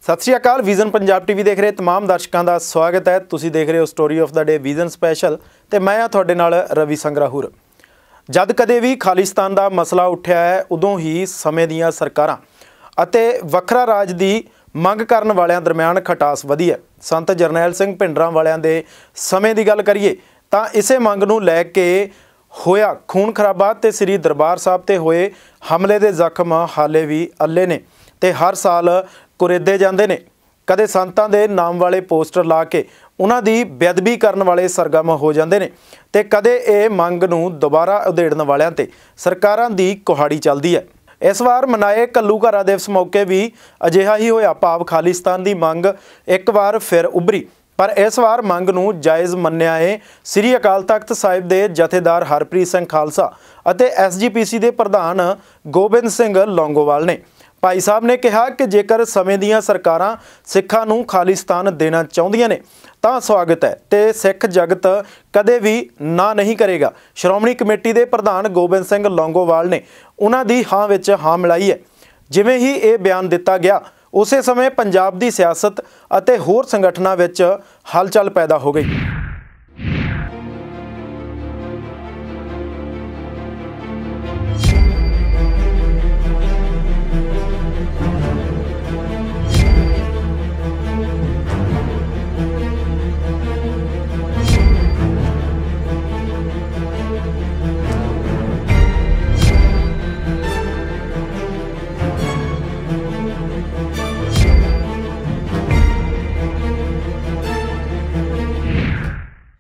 सत श्री अकाल। Vision Punjab TV देख रहे तमाम दर्शकों का स्वागत है। तुसी देख रहे हो story of the day vision special ते मैं हाँ तुहाडे नाल रवि संगराहुर। जद कदे भी खालिस्तान का मसला उठिया है उदों ही समय दीयां सरकारां अते वखरा राज की मंग करन वालियां दरम्यान खटास वधी है। संत जरनैल सिंह भिंडरां वालियां दे समय की गल करिए तां इसे मंग नूं लै के होया खून खराबा ते श्री दरबार साहब ते होए हमले दे जख्म हाले भी अल्ले ने ते हर साल कुरेदे जाते हैं। कदे संतां दे नाम वाले पोस्टर ला के उन्हां दी बेअदबी करन वाले सरगम हो जाते हैं ते कदे ये मंग नूं दोबारा उधेड़न वालियां ते सरकारां दी कुहाड़ी चलदी है। इस वार मनाए घल्लूघारा दिवस मौके भी अजिहा ही होया, भाव खालिस्तान की मंग एक बार फिर उभरी, पर इस बार मंग नूं जायज़ मन्निया है श्री अकाल तख्त साहिब के जथेदार हरप्रीत सिंह खालसा अते SGPC के प्रधान गोबिंद सिंह लौंगोवाल ने। भाई साहब ने कहा कि जेकर समय दीयां सरकारां सिखां नूं खालिस्तान देना चाहुंदियां ने तां स्वागत है ते सिख जगत कदे भी ना नहीं करेगा। श्रोमणी कमेटी के प्रधान गोबिंद सिंह लौंगोवाल ने उन्हां दी हां विच हां मिलाई है। जिवें ही ये बयान दिता गया उस समय पंजाब की सियासत अते होर संगठनां विच हलचल पैदा हो गई।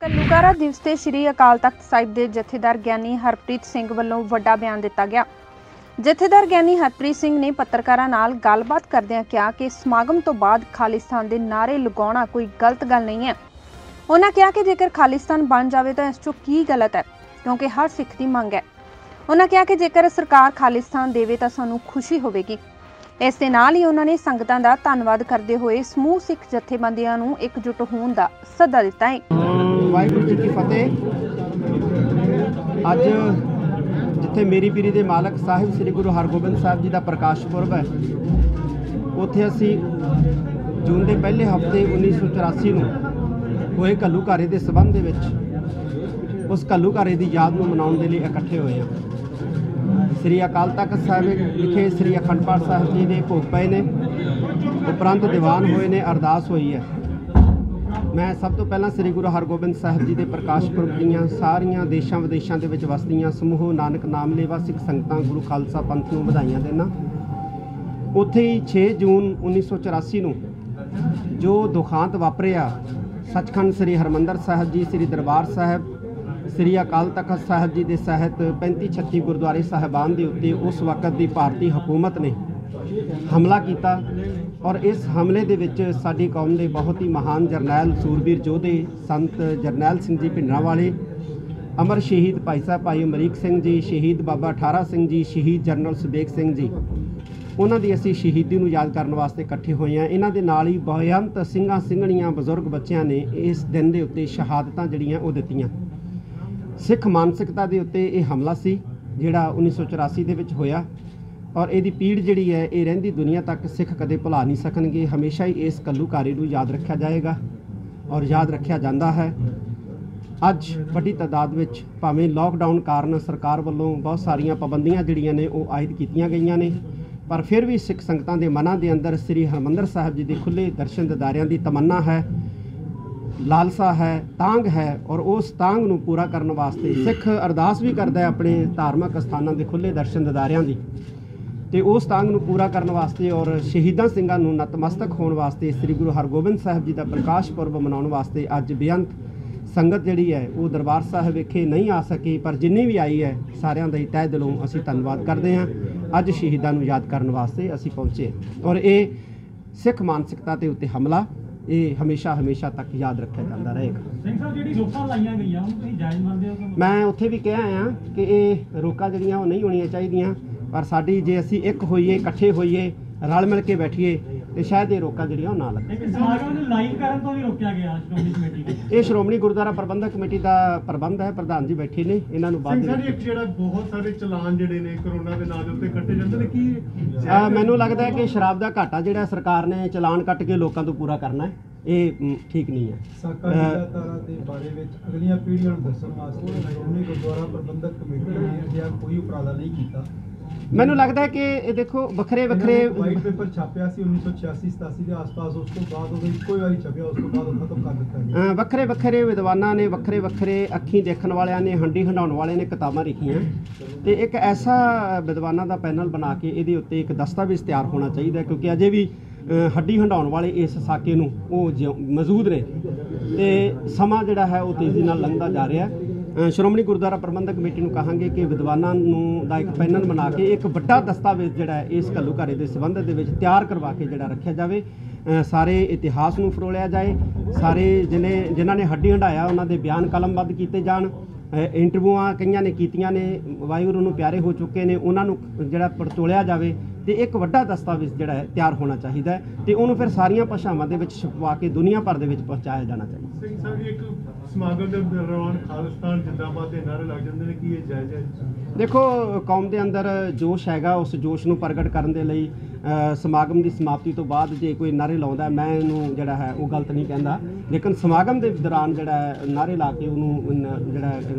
घल्लूघारा दिवस ते श्री अकाल तख्त साहिब के जथेदार ज्ञानी हरप्रीत सिंह वालों वड्डा बयान दिता गया। जथेदार ज्ञानी हरप्रीत सिंह ने पत्रकारां नाल गलबात करदिआं कहा कि समागम तो बाद खालिस्तान के नारे लगाउणा कोई गलत गल नहीं है। उन्होंने कहा कि जेकर खालिस्तान बन जाए तो इस चों की गलत है, क्योंकि हर सिख की मंग है। उन्होंने कहा कि जेकर सरकार खालिस्तान देवे तो सानूं खुशी होवेगी। इस दे नाल ही उन्होंने संगतां दा धन्नवाद करते हुए समूह सिख जथेबंदियां नूं एकजुट होण दा सੱਦਾ दिता है। वाहिगुरू जी की फतेह। अज जिथे मेरी पीरी दे मालक साहिब श्री गुरु हरगोबिंद साहब जी का प्रकाश पुरब है, उत्थे असी जून के पहले हफ्ते 1984 में होए घल्लूघारे के संबंध दे विच उस घल्लूघारे की याद में मनाउण दे लई इकट्ठे होए हैं। श्री अकाल तख्त साहिब विखे श्री अखंड पाठ साहिब जी के भोग पए ने, उपरंत दीवान होए ने, अरदास हुई है। मैं सब तो पहला श्री गुरु हरगोबिंद साहब जी के प्रकाश पुरब दीआं सारियां देशां विदेशां दे विच वसदियां समूह नानक नाम लेवा सिख संगतां गुरु खालसा पंथ नूं वधाइयां देना। उत्थे ही 6 जून 1984 नूं जो दुखांत वापरिया सचखंड श्री हरमंदर साहिब जी, श्री दरबार साहिब, श्री अकाल तख्त साहिब जी के सहित 35-36 गुरुद्वारे साहिबान के उत्ते उस वक्त की भारतीय हुकूमत ने हमला किया और इस हमले दे विच साडी कौम के बहुत ही महान जरनैल सूरबीर योधे संत जरनैल सिंह जी भिंडरां वाले, अमर शहीद भाई साहब भाई अमरीक सिंह जी, शहीद बाबा अठारा सिंह जी, शहीद जनरल सुबेग सिंह जी, उन्हां दी असीं शहीदी नूं याद करन वास्ते इकट्ठे होए हैं। इन्हां दे नाल ही बेअंत ਸਿੰਘਾਂ ਸਿੰਘਣੀਆਂ बजुर्ग बच्चों ने इस दिन के उत्ते शहादतां जिहड़ियां ਉਹ ਦਿੱਤੀਆਂ। सिख मानसिकता के उत्ते ये हमला सी जिहड़ा 1984 ਦੇ ਵਿੱਚ ਹੋਇਆ और यदी पीड़ जिहड़ी है ये रहिंदी दुनिया तक सिख कदे भुला नहीं सकणगे। हमेशा ही इस घल्लूघारे नूं याद रखा जाएगा और याद रखा जाता है। अज वड्डी तादाद विच भावें लॉकडाउन कारण सरकार वालों बहुत सारियां पाबंदियां जिहड़ियां ने वो आयद कीतियां गईयां ने, पर फिर भी सिख संगतां दे मनां दे अंदर श्री हरमंदर साहिब जी के खुले दर्शन दीदारियां की तमन्ना है, लालसा है, तांग है और उस तांग नूं पूरा करने वास्ते सिख अरदास भी करता है अपने धार्मिक स्थानों के खुले दर्शन दीदारियां की, तो उस तांग नूं पूरा करने वास्ते और शहीदां ਸਿੰਘਾਂ ਨੂੰ नतमस्तक होने वास्ते श्री गुरु हरगोबिंद साहब जी का प्रकाश पुरब मनाउण वास्ते अज बेअंत संगत जिहड़ी है वो दरबार साहिब विखे नहीं आ सकी, पर जिन्नी भी आई है सारिਆਂ ਦਾ ਹੀ तह दिलों असीं धन्नवाद करते हैं। अज शहीदां नूं याद करने वास्ते असीं पहुँचे और ये सिख मानसिकता के उत्ते हमला ये हमेशा हमेशा तक याद रखा जाता रहेगा। मैं उत्थे भी कह आया कि ये रोका जिहड़ियां नहीं होणियां चाहीदियां, पर साडी जे असीं एक होईए, इकट्ठे होईए, रल मिल के बैठिए ਤੇ ਸ਼ਾਇਦ ਇਹ ਰੋਕਾਂ ਜਿਹੜੀਆਂ ਉਹ ਨਾ ਲੱਗਣ। ਇੱਕ ਸਮਾਗਮ ਨੂੰ ਲਾਈਵ ਕਰਨ ਤੋਂ ਵੀ ਰੋਕਿਆ ਗਿਆ ਸ਼੍ਰੋਮਣੀ ਕਮੇਟੀ ਨੇ। ਇਹ ਸ਼੍ਰੋਮਣੀ ਗੁਰਦੁਆਰਾ ਪ੍ਰਬੰਧਕ ਕਮੇਟੀ ਦਾ ਪ੍ਰਬੰਧ ਹੈ, ਪ੍ਰਧਾਨ ਜੀ ਬੈਠੇ ਨੇ, ਇਹਨਾਂ ਨੂੰ ਬਾਅਦ ਇੱਕ ਜਿਹੜਾ ਬਹੁਤ ਸਾਰੇ ਚਲਾਨ ਜਿਹੜੇ ਨੇ ਕਰੋਨਾ ਦੇ ਨਾਂ ਦੇ ਉੱਤੇ ਕੱਟੇ ਜਾਂਦੇ ਨੇ, ਕੀ ਮੈਨੂੰ ਲੱਗਦਾ ਹੈ ਕਿ ਸ਼ਰਾਬ ਦਾ ਘਾਟਾ ਜਿਹੜਾ ਸਰਕਾਰ ਨੇ ਚਲਾਨ ਕੱਟ ਕੇ ਲੋਕਾਂ ਤੋਂ ਪੂਰਾ ਕਰਨਾ ਹੈ, ਇਹ ਠੀਕ ਨਹੀਂ ਹੈ। ਸਾਕਾ ਧਾਰਾ ਦੇ ਬਾਰੇ ਵਿੱਚ ਅਗਲੀਆਂ ਪੀੜ੍ਹੀਆਂ ਨੂੰ ਦੱਸਣ ਵਾਸਤੇ ਸ਼੍ਰੋਮਣੀ ਗੁਰਦੁਆਰਾ ਪ੍ਰਬੰਧਕ ਕਮੇਟੀ ਨੇ ਅਜਿਹਾ ਕੋਈ ਉਪਰਾਲਾ ਨਹੀਂ ਕੀਤਾ। ਮੈਨੂੰ ਲੱਗਦਾ ਹੈ ਕਿ ਇਹ ਦੇਖੋ ਵੱਖਰੇ ਵਾਈਟ ਪੇਪਰ ਛਾਪਿਆ ਸੀ 1986-87 ਦੇ ਆਸ-ਪਾਸ, ਉਸ ਤੋਂ ਬਾਅਦ ਉਹ ਇੱਕੋ ਹੀ ਵਾਰੀ ਛਪਿਆ, ਉਸ ਤੋਂ ਬਾਅਦ ਉਹ ਖਤਮ ਕਰ ਦਿੱਤਾ ਗਿਆ। ਵੱਖਰੇ ਵਿਦਵਾਨਾਂ ਨੇ ਵੱਖਰੇ ਅੱਖੀਂ ਦੇਖਣ ਵਾਲਿਆਂ ਨੇ, ਹੰਡੀ ਹੰਡਾਉਣ ਵਾਲਿਆਂ ਨੇ ਕਿਤਾਬਾਂ ਲਿਖੀਆਂ ਤੇ ਇੱਕ ਐਸਾ ਵਿਦਵਾਨਾਂ ਦਾ ਪੈਨਲ ਬਣਾ ਕੇ ਇਹਦੇ ਉੱਤੇ ਇੱਕ ਦਸਤਾਵੇਜ਼ ਤਿਆਰ ਹੋਣਾ ਚਾਹੀਦਾ, ਕਿਉਂਕਿ ਅਜੇ ਵੀ ਹੱਡੀ ਹੰਡਾਉਣ ਵਾਲੇ ਇਸ ਸਾਕੇ ਨੂੰ ਉਹ ਮੌਜੂਦ ਨੇ ਤੇ ਸਮਾਂ ਜਿਹੜਾ ਹੈ ਉਹ ਤੇਜ਼ੀ ਨਾਲ ਲੰਘਦਾ ਜਾ ਰਿਹਾ ਹੈ। ਸ਼੍ਰੋਮਣੀ ਗੁਰਦੁਆਰਾ ਪ੍ਰਬੰਧਕ ਕਮੇਟੀ ਨੂੰ ਕਹਾਂਗੇ ਕਿ ਵਿਦਵਾਨਾਂ ਨੂੰ ਦਾ ਇੱਕ ਪੈਨਲ ਬਣਾ ਕੇ ਇੱਕ ਵੱਡਾ ਦਸਤਾਵੇਜ਼ ਜਿਹੜਾ ਹੈ ਇਸ ਘੱਲੂਘਾਰੇ ਦੇ ਸੰਬੰਧ ਦੇ ਵਿੱਚ ਤਿਆਰ ਕਰਵਾ ਕੇ ਜਿਹੜਾ ਰੱਖਿਆ ਜਾਵੇ। ਸਾਰੇ ਇਤਿਹਾਸ ਨੂੰ ਫਰੋਲਿਆ ਜਾਏ, ਸਾਰੇ ਜਿਨ੍ਹਾਂ ਨੇ ਹੱਡੀ ਹੰਡਾਇਆ ਉਹਨਾਂ ਦੇ ਬਿਆਨ ਕਲਮਬੱਧ ਕੀਤੇ ਜਾਣ। ਇੰਟਰਵਿਊਆਂ ਕਈਆਂ ਨੇ ਕੀਤੀਆਂ ਨੇ, ਵਾਹਿਗੁਰੂ ਨੂੰ ਪਿਆਰੇ ਹੋ ਚੁੱਕੇ ਨੇ, ਉਹਨਾਂ ਨੂੰ ਜਿਹੜਾ ਪੜਚੋਲਿਆ ਜਾਵੇ ਤੇ ਇੱਕ ਵੱਡਾ ਦਸਤਾਵੇਜ਼ ਜਿਹੜਾ ਹੈ ਤਿਆਰ ਹੋਣਾ ਚਾਹੀਦਾ ਹੈ ਤੇ ਉਹਨੂੰ ਫਿਰ ਸਾਰੀਆਂ ਭਾਸ਼ਾਵਾਂ ਦੇ ਵਿੱਚ ਛਪਵਾ ਕੇ ਦੁਨੀਆ ਭਰ ਦੇ ਵਿੱਚ ਪਹੁੰਚਾਇਆ ਜਾਣਾ ਚਾਹੀਦਾ। ਸਿੰਘ ਸਾਹਿਬ ਜੀ, ਇੱਕ ਸਮਾਗਮ ਦੇ ਦੌਰਾਨ ਖਾਲਿਸਤਾਨ ਜਿੰਦਾਬਾਦ ਦੇ ਨਾਅਰੇ ਲੱਗ ਜਾਂਦੇ ਨੇ, ਕੀ ਇਹ ਜਾਇਜ਼ ਹੈ? ਦੇਖੋ, ਕੌਮ ਦੇ ਅੰਦਰ ਜੋਸ਼ ਹੈਗਾ, ਉਸ ਜੋਸ਼ ਨੂੰ ਪ੍ਰਗਟ ਕਰਨ ਦੇ ਲਈ ਸਮਾਗਮ ਦੀ ਸਮਾਪਤੀ ਤੋਂ ਬਾਅਦ ਜੇ ਕੋਈ ਨਾਅਰੇ ਲਾਉਂਦਾ, ਮੈਂ ਇਹਨੂੰ ਜਿਹੜਾ ਹੈ ਉਹ ਗਲਤ ਨਹੀਂ ਕਹਿੰਦਾ, ਲੇਕਿਨ ਸਮਾਗਮ ਦੇ ਦੌਰਾਨ ਜਿਹੜਾ ਨਾਅਰੇ ਲਾ ਕੇ ਉਹਨੂੰ ਜਿਹੜਾ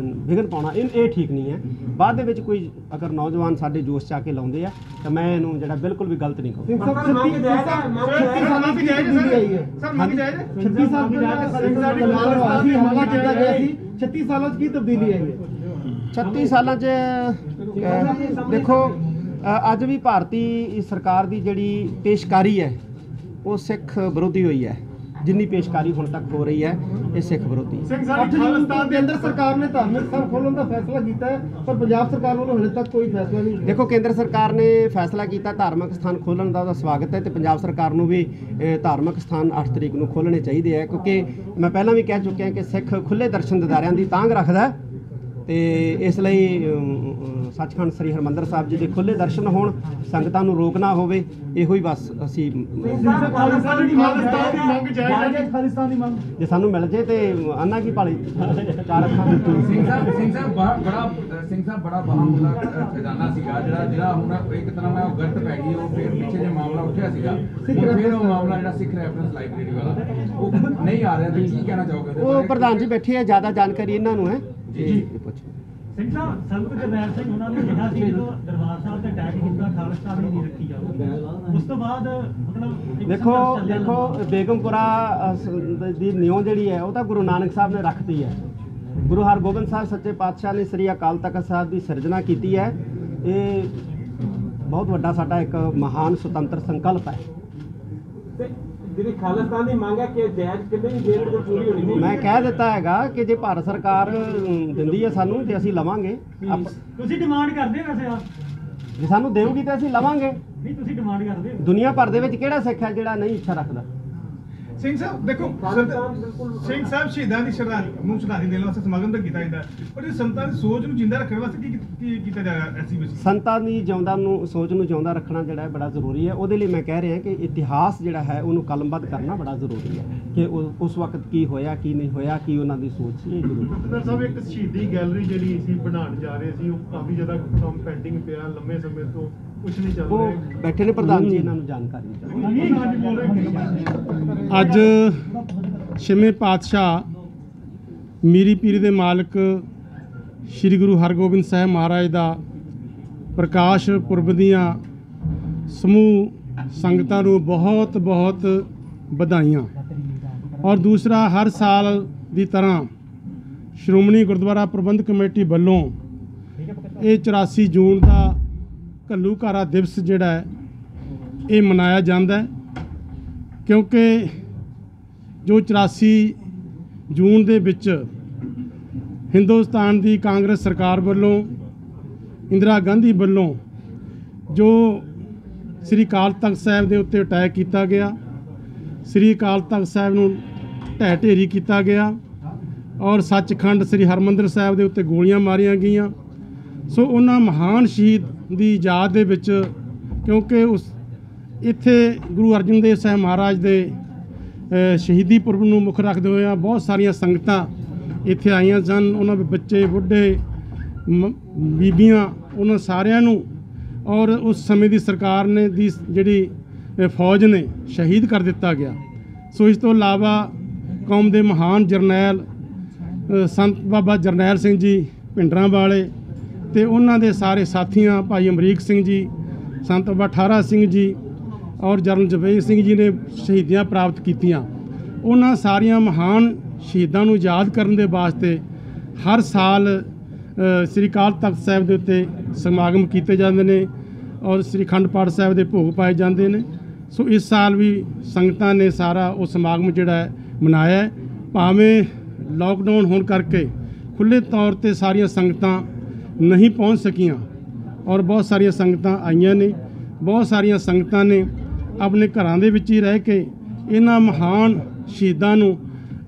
ਵਿਘਨ ਪਾਉਣਾ ਇਹ ਠੀਕ ਨਹੀਂ ਹੈ। ਬਾਅਦ ਦੇ ਵਿੱਚ ਕੋਈ ਅਗਰ ਨੌਜਵਾਨ ਸਾਡੇ ਜੋਸ਼ 'ਚ ਆ ਕੇ ਲਾਉਂਦੇ ਆ ਤਾਂ ਮੈਂ ਇਹਨੂੰ ਜਿਹੜਾ ਬਿਲਕੁਲ ਵੀ ਗਲਤ ਨਹੀਂ ਕਹੂੰਗਾ। 36 ਸਾਲਾਂ 'ਚ ਕੀ ਤਬਦੀਲੀ ਆਈ ਹੈ? 36 ਸਾਲਾਂ 'ਚ ਦੇਖੋ, ਅੱਜ ਵੀ ਭਾਰਤੀ ਸਰਕਾਰ ਦੀ ਜਿਹੜੀ ਪੇਸ਼ਕਾਰੀ ਹੈ ਉਹ ਸਿੱਖ ਵਿਰੋਧੀ ਹੋਈ ਹੈ। ਜਿੰਨੀ ਪੇਸ਼ਕਾਰੀ ਹੁਣ ਤੱਕ ਹੋ ਰਹੀ ਹੈ ਇਹ ਸਿੱਖ ਵਿਰੋਧੀ ਹੈ। ਸਿੰਘ ਸਾਹਿਬ, ਖਾਲਿਸਤਾਨ ਦੇ ਅੰਦਰ ਸਰਕਾਰ ਨੇ ਧਾਰਮਿਕ ਸਥਾਨ ਖੋਲ੍ਹਣ ਦਾ ਫੈਸਲਾ ਕੀਤਾ ਹੈ, ਪਰ ਪੰਜਾਬ ਸਰਕਾਰ ਵੱਲੋਂ ਹਲੇ ਤੱਕ ਕੋਈ ਫੈਸਲਾ ਨਹੀਂ। ਦੇਖੋ, ਕੇਂਦਰ ਸਰਕਾਰ ਨੇ ਫੈਸਲਾ ਕੀਤਾ ਧਾਰਮਿਕ ਸਥਾਨ ਖੋਲ੍ਹਣ ਦਾ, ਉਹਦਾ ਸਵਾਗਤ ਹੈ ਤੇ ਪੰਜਾਬ ਸਰਕਾਰ ਨੂੰ ਵੀ ਧਾਰਮਿਕ ਸਥਾਨ 8 ਤਰੀਕ ਨੂੰ ਖੋਲ੍ਹਣੇ ਚਾਹੀਦੇ ਹੈ, ਕਿਉਂਕਿ ਮੈਂ ਪਹਿਲਾਂ ਵੀ ਕਹਿ ਚੁੱਕਿਆ ਕਿ ਸਿੱਖ ਖੁੱਲ੍ਹੇ ਦਰਸ਼ਨ ਦਿਦਾਰਿਆਂ ਦੀ ਤਾਂਘ ਰੱਖਦਾ ਤੇ ਇਸ ਲਈ ਸੱਚਖੰਡ ਸ੍ਰੀ ਹਰਿਮੰਦਰ ਸਾਹਿਬ ਜੀ ਦੇ ਖੁੱਲ੍ਹੇ ਦਰਸ਼ਨ ਹੋਣ, ਸੰਗਤਾਂ ਨੂੰ ਰੋਕ ਨਾ ਹੋਵੇ, ਇਹੋ ਹੀ ਬਸ ਅਸੀਂ ਖਾਲਿਸਤਾਨ ਦੀ ਮੰਗ ਜਾਇਜ਼ ਹੈ। ਖਾਲਿਸਤਾਨ ਦੀ ਮੰਗ ਜੇ ਸਾਨੂੰ ਮਿਲ ਜੇ ਤੇ ਅੰਨਾ ਕੀ ਭਾਲੀ ਚਾਰ ਅੱਖਾਂ ਸਿੰਘ ਸਾਹਿਬ ਬੜਾ ਬਹਾਮੁਲਾ ਖਜ਼ਾਨਾ ਸੀਗਾ ਜਿਹੜਾ ਹੁਣ ਇੱਕ ਤਰ੍ਹਾਂ ਨਾਲ ਗਲਤ ਪੈ ਗਈ। ਉਹ ਫਿਰ ਪਿੱਛੇ ਜੇ ਮਾਮਲਾ ਉੱਠਿਆ ਸੀਗਾ, ਫਿਰ ਉਹ ਮਾਮਲਾ ਜਿਹੜਾ ਸਿੱਖ ਰੈਫਰੈਂਸ ਲਾਇਬ੍ਰੇਰੀ ਵਾਲਾ ਉਹ ਨਹੀਂ ਆ ਰਿਹਾ, ਤੇ ਕੀ ਕਹਿਣਾ ਚਾਹੋਗੇ? ਉਹ ਪ੍ਰਧਾਨ ਜੀ ਬੈਠੇ ਆ, ਜ਼ਿਆਦਾ ਜਾਣਕਾਰੀ ਇਹਨਾਂ ਨੂੰ ਹੈ ਜੀ। ਪੁੱਛੋ। ਸਿੰਘ ਸਾਹਿਬ, ਸੰਤ ਜਰਨੈਲ ਸਿੰਘ ਉਹਨਾਂ ਨੇ ਕਿਹਾ ਸੀ ਜਦੋਂ ਦਰਬਾਰ ਸਾਹਿਬ ਤੇ ਅਟੈਕ ਕੀਤਾ ਖਾਲਿਸਤਾਨ ਦੀ ਨਹੀਂ ਰੱਖੀ ਜਾਊਗੀ। ਉਸ ਤੋਂ ਬਾਅਦ ਮਤਲਬ ਦੇਖੋ ਬੇਗਮਪੁਰਾ ਦੀ ਨਿਉ ਜਿਹੜੀ ਹੈ ਉਹ ਤਾਂ ਗੁਰੂ ਨਾਨਕ ਸਾਹਿਬ ਨੇ ਰੱਖਤੀ ਹੈ। ਗੁਰੂ ਹਰਗੋਬਿੰਦ ਸਾਹਿਬ ਸੱਚੇ ਪਾਤਸ਼ਾਹ ਨੇ ਸ੍ਰੀ ਅਕਾਲ ਤਖਤ ਸਾਹਿਬ ਦੀ ਸਿਰਜਣਾ ਕੀਤੀ ਹੈ। ਇਹ ਬਹੁਤ ਵੱਡਾ ਸਾਡਾ ਇੱਕ ਮਹਾਨ ਸੁਤੰਤਰ ਸੰਕਲਪ ਹੈ। ਜਿਹੜੀ ਖਾਲਿਸਤਾਨ ਦੀ ਮੰਗ ਹੈ ਕਿ ਜਾਇਜ਼ ਕਿੰਨੇ ਵੀ ਦੇਰ ਵਿੱਚ ਪੂਰੀ ਹੋਣੀ ਨਹੀਂ। ਮੈਂ ਕਹਿ ਦਿੱਤਾ ਹੈਗਾ ਕਿ ਜੇ ਭਾਰਤ ਸਰਕਾਰ ਦਿੰਦੀ ਹੈ ਸਾਨੂੰ ਤੇ ਅਸੀਂ ਲਵਾਂਗੇ। ਤੁਸੀਂ ਡਿਮਾਂਡ ਕਰਦੇ ਹੋ ਵੈਸੇ? ਜੇ ਸਾਨੂੰ ਦੇਊਗੀ ਤਾਂ ਅਸੀਂ ਲਵਾਂਗੇ। ਨਹੀਂ, ਤੁਸੀਂ ਡਿਮਾਂਡ ਕਰਦੇ ਹੋ? ਦੁਨੀਆ ਭਰ ਦੇ ਵਿੱਚ ਕਿਹੜਾ ਸਿੱਖ ਹੈ ਜਿਹੜਾ ਨਹੀਂ ਇੱਛਾ ਰੱਖਦਾ? ਸਿੰਘ ਸਾਹਿਬ ਦੇਖੋ, ਸਿੰਘ ਸਾਹਿਬ ਸ਼ਹੀਦਾਂ ਦੀ ਸ਼ਰਧਾਂਜਲੀ ਦੇਣ ਵਾਸਤੇ ਸਮਾਗਮ ਤਾਂ ਕੀਤਾ ਜਾਂਦਾ, ਪਰ ਇਹ ਸੰਤਾਂ ਦੀ ਸੋਚ ਨੂੰ ਜਿੰਦਾ ਰੱਖਣ ਵਾਸਤੇ ਕੀ ਕੀਤਾ ਜਾ ਰਿਹਾ ਐਸੀ ਵਿੱਚ? ਸੰਤਾਂ ਦੀ ਸੋਚ ਨੂੰ ਜਿਉਂਦਾ ਰੱਖਣਾ ਜਿਹੜਾ ਹੈ ਬੜਾ ਜ਼ਰੂਰੀ ਹੈ। ਉਹਦੇ ਲਈ ਮੈਂ ਕਹਿ ਰਿਹਾ ਕਿ ਇਤਿਹਾਸ ਜਿਹੜਾ ਹੈ ਉਹਨੂੰ ਕਲਮਬੱਧ ਕਰਨਾ ਬੜਾ ਜ਼ਰੂਰੀ ਹੈ ਕਿ ਉਸ ਵਕਤ ਕੀ ਹੋਇਆ, ਕੀ ਨਹੀਂ ਹੋਇਆ, ਕੀ ਉਹਨਾਂ ਦੀ ਸੋਚ ਸੀ, ਇਹ ਜ਼ਰੂਰੀ। ਸਰ ਸਾਹਿਬ, ਇੱਕ ਸ਼ਹੀਦੀ ਗੈਲਰੀ ਜਿਹੜੀ ਅਸੀਂ ਬਣਾਉਣ ਜਾ ਰਹੇ ਸੀ, ਉਹ ਕਾਫੀ ਜ਼ਿਆਦਾ ਕੰਮ ਪੈਂਡਿੰਗ ਪਿਆ, ਲੰਮੇ ਸਮੇਂ ਤੋਂ ਕੁਝ ਨਹੀਂ ਚੱਲ ਰਿਹਾ। ਉਹ ਬੈਠੇ ਨੇ ਪ੍ਰਧਾਨ ਜੀ, ਇਹਨਾਂ ਨੂੰ ਜਾਣਕਾਰੀ ਅੱਜ ਛੇਵੇਂ ਪਾਤਸ਼ਾਹ ਮੀਰੀ ਪੀਰੀ ਦੇ ਮਾਲਕ ਸ੍ਰੀ ਗੁਰੂ ਹਰਗੋਬਿੰਦ ਸਾਹਿਬ ਮਹਾਰਾਜ ਦਾ ਪ੍ਰਕਾਸ਼ ਪੁਰਬ ਦੀਆਂ ਸਮੂਹ ਸੰਗਤਾਂ ਨੂੰ ਬਹੁਤ ਬਹੁਤ ਵਧਾਈਆਂ। ਔਰ ਦੂਸਰਾ, ਹਰ ਸਾਲ ਦੀ ਤਰ੍ਹਾਂ ਸ਼੍ਰੋਮਣੀ ਗੁਰਦੁਆਰਾ ਪ੍ਰਬੰਧਕ ਕਮੇਟੀ ਵੱਲੋਂ ਇਹ 84 ਜੂਨ ਦਾ ਘੱਲੂਘਾਰਾ ਦਿਵਸ ਜਿਹੜਾ ਹੈ ਇਹ ਮਨਾਇਆ ਜਾਂਦਾ ਹੈ, ਕਿਉਂਕਿ ਜੋ 84 ਜੂਨ ਦੇ ਵਿੱਚ ਹਿੰਦੁਸਤਾਨ ਦੀ ਕਾਂਗਰਸ ਸਰਕਾਰ ਵੱਲੋਂ, ਇੰਦਰਾ ਗਾਂਧੀ ਵੱਲੋਂ ਜੋ ਸ੍ਰੀ ਅਕਾਲ ਤਖਤ ਸਾਹਿਬ ਦੇ ਉੱਤੇ ਅਟੈਕ ਕੀਤਾ ਗਿਆ, ਸ੍ਰੀ ਅਕਾਲ ਤਖਤ ਸਾਹਿਬ ਨੂੰ ਢਹਿ ਢੇਰੀ ਕੀਤਾ ਗਿਆ ਔਰ ਸੱਚਖੰਡ ਸ੍ਰੀ ਹਰਿਮੰਦਰ ਸਾਹਿਬ ਦੇ ਉੱਤੇ ਗੋਲੀਆਂ ਮਾਰੀਆਂ ਗਈਆਂ। ਸੋ ਉਹਨਾਂ ਮਹਾਨ ਸ਼ਹੀਦ ਦੀ ਯਾਦ ਦੇ ਵਿੱਚ, ਕਿਉਂਕਿ ਇੱਥੇ ਗੁਰੂ ਅਰਜਨ ਦੇਵ ਸਾਹਿਬ ਮਹਾਰਾਜ ਦੇ ਸ਼ਹੀਦੀ ਪੁਰਬ ਨੂੰ ਮੁੱਖ ਰੱਖਦੇ ਹੋਏ ਬਹੁਤ ਸਾਰੀਆਂ ਸੰਗਤਾਂ ਇੱਥੇ ਆਈਆਂ ਸਨ। ਉਹਨਾਂ ਦੇ ਬੱਚੇ, ਬੁੱਢੇ, ਬੀਬੀਆਂ, ਉਹਨਾਂ ਸਾਰਿਆਂ ਨੂੰ ਔਰ ਉਸ ਸਮੇਂ ਦੀ ਸਰਕਾਰ ਨੇ ਦੀ ਜਿਹੜੀ ਫੌਜ ਨੇ ਸ਼ਹੀਦ ਕਰ ਦਿੱਤਾ ਗਿਆ। ਸੋ ਇਸ ਤੋਂ ਇਲਾਵਾ ਕੌਮ ਦੇ ਮਹਾਨ ਜਰਨੈਲ ਸੰਤ ਬਾਬਾ ਜਰਨੈਲ ਸਿੰਘ ਜੀ ਭਿੰਡਰਾਂ ਵਾਲੇ ਤੇ ਉਹਨਾਂ ਦੇ ਸਾਰੇ ਸਾਥੀਆਂ ਭਾਈ ਅਮਰੀਕ ਸਿੰਘ ਜੀ, ਸੰਤ ਬਾਬਾ ਠਾਰਾ ਸਿੰਘ ਜੀ ਔਰ ਜਰਨਲ ਜਵੇਦ ਸਿੰਘ ਜੀ ਨੇ ਸ਼ਹੀਦੀਆਂ ਪ੍ਰਾਪਤ ਕੀਤੀਆਂ। ਉਹਨਾਂ ਸਾਰੀਆਂ ਮਹਾਨ ਸ਼ਹੀਦਾਂ ਨੂੰ ਯਾਦ ਕਰਨ ਦੇ ਵਾਸਤੇ ਹਰ ਸਾਲ ਸ੍ਰੀ ਅਕਾਲ ਤਖਤ ਸਾਹਿਬ ਦੇ ਉੱਤੇ ਸਮਾਗਮ ਕੀਤੇ ਜਾਂਦੇ ਨੇ ਔਰ ਸ੍ਰੀ ਅਖੰਡ ਪਾਠ ਸਾਹਿਬ ਦੇ ਭੋਗ ਪਾਏ ਜਾਂਦੇ ਨੇ। ਸੋ ਇਸ ਸਾਲ ਵੀ ਸੰਗਤਾਂ ਨੇ ਸਾਰਾ ਉਹ ਸਮਾਗਮ ਜਿਹੜਾ ਹੈ ਮਨਾਇਆ। ਭਾਵੇਂ ਲਾਕਡਾਊਨ ਹੋਣ ਕਰਕੇ ਖੁੱਲ੍ਹੇ ਤੌਰ 'ਤੇ ਸਾਰੀਆਂ ਸੰਗਤਾਂ ਨਹੀਂ ਪਹੁੰਚ ਸਕੀਆਂ ਔਰ ਬਹੁਤ ਸਾਰੀਆਂ ਸੰਗਤਾਂ ਆਈਆਂ ਨੇ। ਬਹੁਤ ਸਾਰੀਆਂ ਸੰਗਤਾਂ ਨੇ ਆਪਣੇ ਘਰਾਂ ਦੇ ਵਿੱਚ ਹੀ ਰਹਿ ਕੇ ਇਹਨਾਂ ਮਹਾਨ ਸ਼ਹੀਦਾਂ ਨੂੰ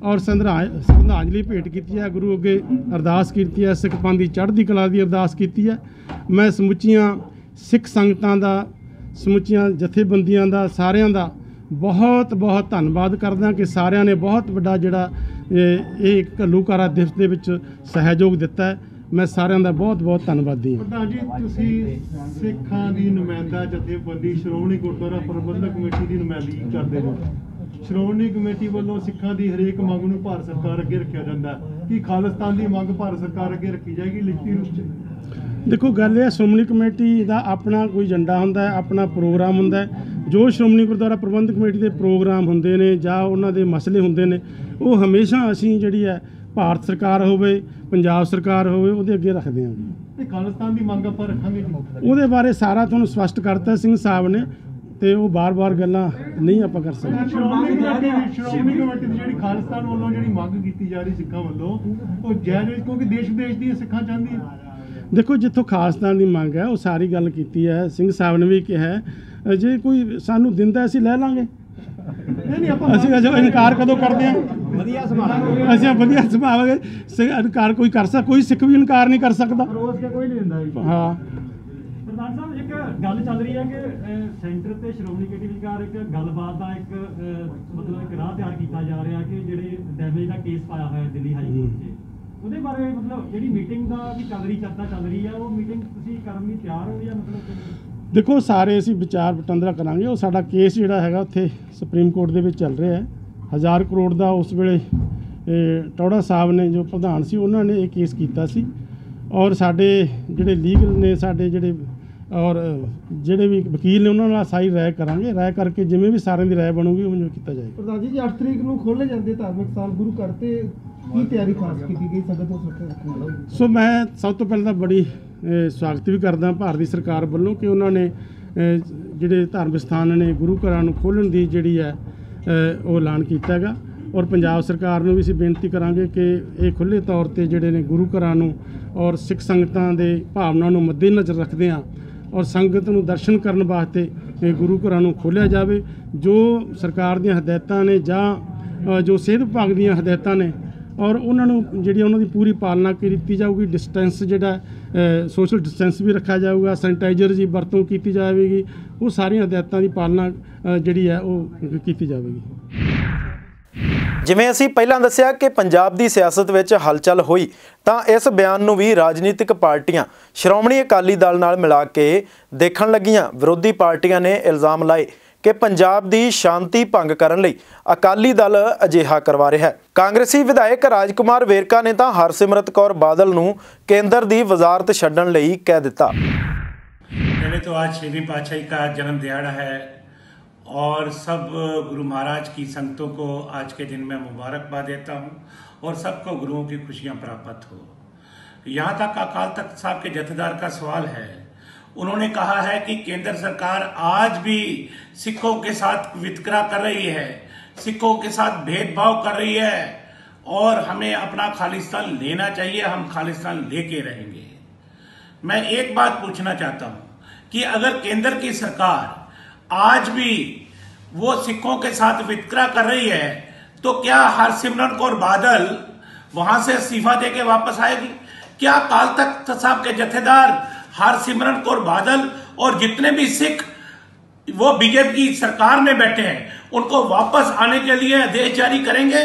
ਔਰ ਸ਼ਰਧਾਂਜਲੀ ਭੇਟ ਕੀਤੀ ਹੈ, ਗੁਰੂ ਅੱਗੇ ਅਰਦਾਸ ਕੀਤੀ ਹੈ, ਸਿੱਖ ਪੰਥ ਦੀ ਚੜ੍ਹਦੀ ਕਲਾ ਦੀ ਅਰਦਾਸ ਕੀਤੀ ਹੈ। ਮੈਂ ਸਮੁੱਚੀਆਂ ਸਿੱਖ ਸੰਗਤਾਂ ਦਾ, ਸਮੁੱਚੀਆਂ ਜਥੇਬੰਦੀਆਂ ਦਾ, ਸਾਰਿਆਂ ਦਾ ਬਹੁਤ ਬਹੁਤ ਧੰਨਵਾਦ ਕਰਦਾ ਕਿ ਸਾਰਿਆਂ ਨੇ ਬਹੁਤ ਵੱਡਾ ਜਿਹੜਾ ਇਹ ਘੱਲੂਘਾਰਾ ਦਿਵਸ ਦੇ ਵਿੱਚ ਸਹਿਯੋਗ ਦਿੱਤਾ ਹੈ। ਮੈਂ ਸਾਰਿਆਂ ਦਾ ਬਹੁਤ ਬਹੁਤ ਧੰਨਵਾਦੀ ਹਾਂ। ਪ੍ਰਧਾਨ ਜੀ, ਤੁਸੀਂ ਸਿੱਖਾਂ ਦੀ ਨੁਮਾਇੰਦਾ ਜਥੇਬੰਦੀ ਸ਼੍ਰੋਮਣੀ ਗੁਰਦੁਆਰਾ ਪ੍ਰਬੰਧਕ ਕਮੇਟੀ ਦੀ ਨੁਮਾਇੰਦਗੀ ਕਰਦੇ ਹੋ। ਸ਼੍ਰੋਮਣੀ ਕਮੇਟੀ ਵੱਲੋਂ ਸਿੱਖਾਂ ਦੀ ਹਰੇਕ ਮੰਗ ਨੂੰ ਭਾਰਤ ਸਰਕਾਰ ਅੱਗੇ ਰੱਖਿਆ ਜਾਂਦਾ ਹੈ। ਕੀ ਖਾਲਿਸਤਾਨ ਦੀ ਮੰਗ ਭਾਰਤ ਸਰਕਾਰ ਅੱਗੇ ਰੱਖੀ ਜਾਏਗੀ ਲਿਖਤੀ ਰੂਪ 'ਚ? ਦੇਖੋ, ਗੱਲ ਇਹ ਸ਼੍ਰੋਮਣੀ ਕਮੇਟੀ ਦਾ ਆਪਣਾ ਕੋਈ ਏਜੰਡਾ ਹੁੰਦਾ ਹੈ, ਆਪਣਾ ਪ੍ਰੋਗਰਾਮ ਹੁੰਦਾ ਹੈ। ਜੋ ਸ਼੍ਰੋਮਣੀ ਗੁਰਦੁਆਰਾ ਪ੍ਰਬੰਧਕ ਕਮੇਟੀ ਦੇ ਪ੍ਰੋਗਰਾਮ ਹੁੰਦੇ ਨੇ ਜਾਂ ਉਹਨਾਂ ਦੇ ਮਸਲੇ ਹੁੰਦੇ ਨੇ, ਉਹ ਹਮੇਸ਼ਾ ਅਸੀਂ ਜਿਹੜੀ ਹੈ ਭਾਰਤ ਸਰਕਾਰ ਹੋਵੇ, ਪੰਜਾਬ ਸਰਕਾਰ ਹੋਵੇ, ਉਹਦੇ ਅੱਗੇ ਰੱਖਦੇ ਹਾਂ। ਤੇ ਖਾਲਿਸਤਾਨ ਦੀ ਮੰਗ ਆਪਾਂ ਰੱਖਾਂਗੇ ਜੀ। ਉਹਦੇ ਬਾਰੇ ਸਾਰਾ ਤੁਹਾਨੂੰ ਸਪਸ਼ਟ ਕਰਤਾ ਸਿੰਘ ਸਾਹਿਬ ਨੇ ਤੇ ਉਹ ਬਾਰ-ਬਾਰ ਗੱਲਾਂ ਨਹੀਂ ਆਪਾਂ ਕਰ ਸਕਦੇ। ਸ਼੍ਰੋਮਣੀ ਕਮੇਟੀ ਦੀ ਜਿਹੜੀ ਖਾਲਿਸਤਾਨ ਵੱਲੋਂ ਜਿਹੜੀ ਮੰਗ ਕੀਤੀ ਜਾ ਰਹੀ ਸਿੱਖਾਂ ਵੱਲੋਂ, ਉਹ ਜਾਇਜ਼, ਕਿਉਂਕਿ ਦੇਸ਼ ਵਿਦੇਸ਼ ਦੀਆਂ ਸਿੱਖਾਂ ਚਾਹੁੰਦੀਆਂ। ਦੇਖੋ, ਜਿੱਥੋਂ ਖਾਲਿਸਤਾਨ ਦੀ ਮੰਗ ਹੈ ਉਹ ਸਾਰੀ ਗੱਲ ਕੀਤੀ ਹੈ। ਸਿੰਘ ਸਾਹਿਬ ਨੇ ਵੀ ਕਿਹਾ ਜੇ ਕੋਈ ਸਾਨੂੰ ਦਿੰਦਾ ਅਸੀਂ ਲੈ ਲਾਂਗੇ। ਅਸੀਂ ਇਨਕਾਰ ਕਦੋਂ ਕਰਦੇ ਹਾਂ? ਵਧੀਆ ਸੰਭਾਲਾਂਗੇ, ਅਸੀਂ ਵਧੀਆ ਸੰਭਾਲਾਂਗੇ। ਇਨਕਾਰ ਕੋਈ ਕੋਈ ਸਿੱਖ ਵੀ ਇਨਕਾਰ ਨਹੀਂ ਕਰ ਸਕਦਾ। ਕੋਈ ਨਹੀਂ ਦਿੰਦਾ। ਹਾਂ ਪ੍ਰਧਾਨ ਸਾਹਿਬ, ਇੱਕ ਗੱਲ ਚੱਲ ਰਹੀ ਹੈ ਕਿ ਸੈਂਟਰ ਤੇ ਸ਼੍ਰੋਮਣੀ ਕਮੇਟੀ ਵਿਚਕਾਰ ਇੱਕ ਗੱਲਬਾਤ ਦਾ ਇੱਕ ਮਤਲਬ ਇੱਕ ਰਾਹ ਤਿਆਰ ਕੀਤਾ ਜਾ ਰਿਹਾ ਕਿ ਜਿਹੜੇ ਡੈਮੇਜ ਦਾ ਕੇਸ ਪਾਇਆ ਹੋਇਆ ਦਿੱਲੀ ਹਾਈ ਕੋਰਟ 'ਚ, ਉਹਦੇ ਬਾਰੇ ਮਤਲਬ ਜਿਹੜੀ ਮੀਟਿੰਗ ਦਾ ਵੀ ਚਰਚਾ ਚੱਲ ਰਹੀ ਹੈ, ਉਹ ਮੀਟਿੰਗ ਤੁਸੀਂ ਕਰਨ ਲਈ ਤਿਆਰ ਹੋ ਜਾਂ ਮਤਲਬ? ਦੇਖੋ, ਸਾਰੇ ਅਸੀਂ ਵਿਚਾਰ ਵਟਾਂਦਰਾ ਕਰਾਂਗੇ। ਉਹ ਸਾਡਾ ਕੇਸ ਜਿਹੜਾ ਹੈਗਾ ਉੱਥੇ ਸੁਪਰੀਮ ਕੋਰਟ ਦੇ ਵਿੱਚ ਚੱਲ ਰਿਹਾ ਹੈ। 1000 ਕਰੋੜ ਦਾ ਉਸ ਵੇਲੇ ਟੌੜਾ ਸਾਹਿਬ ਨੇ ਜੋ ਪ੍ਰਧਾਨ ਸੀ, ਉਹਨਾਂ ਨੇ ਇਹ ਕੇਸ ਕੀਤਾ ਸੀ ਔਰ ਸਾਡੇ ਜਿਹੜੇ ਲੀਗਲ ਨੇ, ਸਾਡੇ ਜਿਹੜੇ ਔਰ ਜਿਹੜੇ ਵੀ ਵਕੀਲ ਨੇ, ਉਹਨਾਂ ਨਾਲ ਸਾਰੀ ਰਾਏ ਕਰਾਂਗੇ। ਰਾਏ ਕਰਕੇ ਜਿਵੇਂ ਵੀ ਸਾਰਿਆਂ ਦੀ ਰਾਏ ਬਣੂਗੀ ਉਹ ਕੀਤਾ ਜਾਏਗਾ। ਪ੍ਰਧਾਨ ਜੀ, 8 ਤਰੀਕ ਨੂੰ ਖੋਲ੍ਹੇ ਜਾਂਦੇ ਧਾਰਮਿਕ ਸਥਾਨ ਗੁਰੂ ਘਰ, ਤੇ ਕੀ ਤਿਆਰੀ ਖਾਸ ਕੀਤੀ ਗਈ ਸੰਗਤ ਨੂੰ ਸੁਰੱਖਿਆ? ਸੋ ਮੈਂ ਸਭ ਤੋਂ ਪਹਿਲਾਂ ਤਾਂ ਬੜੀ ਸਵਾਗਤ ਵੀ ਕਰਦਾ ਭਾਰਤ ਦੀ ਸਰਕਾਰ ਵੱਲੋਂ ਕਿ ਉਹਨਾਂ ਨੇ ਜਿਹੜੇ ਧਾਰਮਿਕ ਸਥਾਨ ਨੇ, ਗੁਰੂ ਘਰਾਂ ਨੂੰ ਖੋਲ੍ਹਣ ਦੀ ਜਿਹੜੀ ਹੈ ਉਹ ਐਲਾਨ ਕੀਤਾ ਹੈਗਾ। ਔਰ ਪੰਜਾਬ ਸਰਕਾਰ ਨੂੰ ਵੀ ਅਸੀਂ ਬੇਨਤੀ ਕਰਾਂਗੇ ਕਿ ਇਹ ਖੁੱਲ੍ਹੇ ਤੌਰ 'ਤੇ ਜਿਹੜੇ ਨੇ ਗੁਰੂ ਘਰਾਂ ਨੂੰ ਔਰ ਸਿੱਖ ਸੰਗਤਾਂ ਦੇ ਭਾਵਨਾ ਨੂੰ ਮੱਦੇਨਜ਼ਰ ਰੱਖਦੇ ਹਾਂ ਔਰ ਸੰਗਤ ਨੂੰ ਦਰਸ਼ਨ ਕਰਨ ਵਾਸਤੇ ਗੁਰੂ ਘਰਾਂ ਨੂੰ ਖੋਲ੍ਹਿਆ ਜਾਵੇ। ਜੋ ਸਰਕਾਰ ਦੀਆਂ ਹਦਾਇਤਾਂ ਨੇ ਜਾਂ ਜੋ ਸਿਹਤ ਵਿਭਾਗ ਦੀਆਂ ਹਦਾਇਤਾਂ ਨੇ ਔਰ ਉਹਨਾਂ ਨੂੰ ਜਿਹੜੀ ਉਹਨਾਂ ਦੀ ਪੂਰੀ ਪਾਲਣਾ ਕੀਤੀ ਜਾਊਗੀ। ਡਿਸਟੈਂਸ ਜਿਹੜਾ ਸੋਸ਼ਲ ਡਿਸਟੈਂਸ ਵੀ ਰੱਖਿਆ ਜਾਊਗਾ, ਸੈਨੀਟਾਈਜ਼ਰ ਦੀ ਵਰਤੋਂ ਕੀਤੀ ਜਾਵੇਗੀ। ਉਹ ਸਾਰੀਆਂ ਹਦਾਇਤਾਂ ਦੀ ਪਾਲਣਾ ਜਿਹੜੀ ਹੈ ਉਹ ਕੀਤੀ ਜਾਵੇਗੀ। ਜਿਵੇਂ ਅਸੀਂ ਪਹਿਲਾਂ ਦੱਸਿਆ ਕਿ ਪੰਜਾਬ ਦੀ ਸਿਆਸਤ ਵਿੱਚ ਹਲਚਲ ਹੋਈ ਤਾਂ ਇਸ ਬਿਆਨ ਨੂੰ ਵੀ ਰਾਜਨੀਤਿਕ ਪਾਰਟੀਆਂ ਸ਼੍ਰੋਮਣੀ ਅਕਾਲੀ ਦਲ ਨਾਲ ਮਿਲਾ ਕੇ ਦੇਖਣ ਲੱਗੀਆਂ। ਵਿਰੋਧੀ ਪਾਰਟੀਆਂ ਨੇ ਇਲਜ਼ਾਮ ਲਾਏ ਕਿ ਪੰਜਾਬ ਦੀ ਸ਼ਾਂਤੀ ਭੰਗ ਕਰਨ ਲਈ ਅਕਾਲੀ ਦਲ ਅਜਿਹਾ ਕਰਵਾ ਰਿਹਾ ਹੈ। ਕਾਂਗਰਸੀ ਵਿਧਾਇਕ ਰਾਜਕੁਮਾਰ ਵੇਰਕਾ ਨੇ ਤਾਂ ਹਰਸਿਮਰਤ ਕੌਰ ਬਾਦਲ ਨੂੰ ਕੇਂਦਰ ਦੀ ਵਜ਼ਾਰਤ ਛੱਡਣ ਲਈ ਕਹਿ ਦਿੱਤਾ। पहले तो आज 6वीं पातशाही का जन्म दिहाड़ा है और सब गुरु महाराज की संगतों को आज के दिन में मुबारकबाद देता हूँ और सबको गुरुओं की खुशियाँ प्राप्त हो। यहाँ तक अकाल तख्त साहब के जथेदार का सवाल है। उन्होंने कहा है कि केंद्र सरकार आज भी सिखों के साथ वितकरा कर रही है, सिखों के साथ भेदभाव कर रही है और हमें अपना खालिस्तान लेना चाहिए, हम खालिस्तान लेके रहेंगे। मैं एक बात पूछना चाहता हूं कि अगर केंद्र की सरकार आज भी वो सिखों के साथ वितकरा कर रही है तो क्या हरसिमरत कौर बादल वहां से इस्तीफा देके वापस आएगी? क्या अकाल तख्त साहब के जथेदार हरसिमरत कौर बादल और जितने भी सिख वो बीजेपी की सरकार में बैठे हैं, उनको वापस आने के लिए आदेश जारी करेंगे।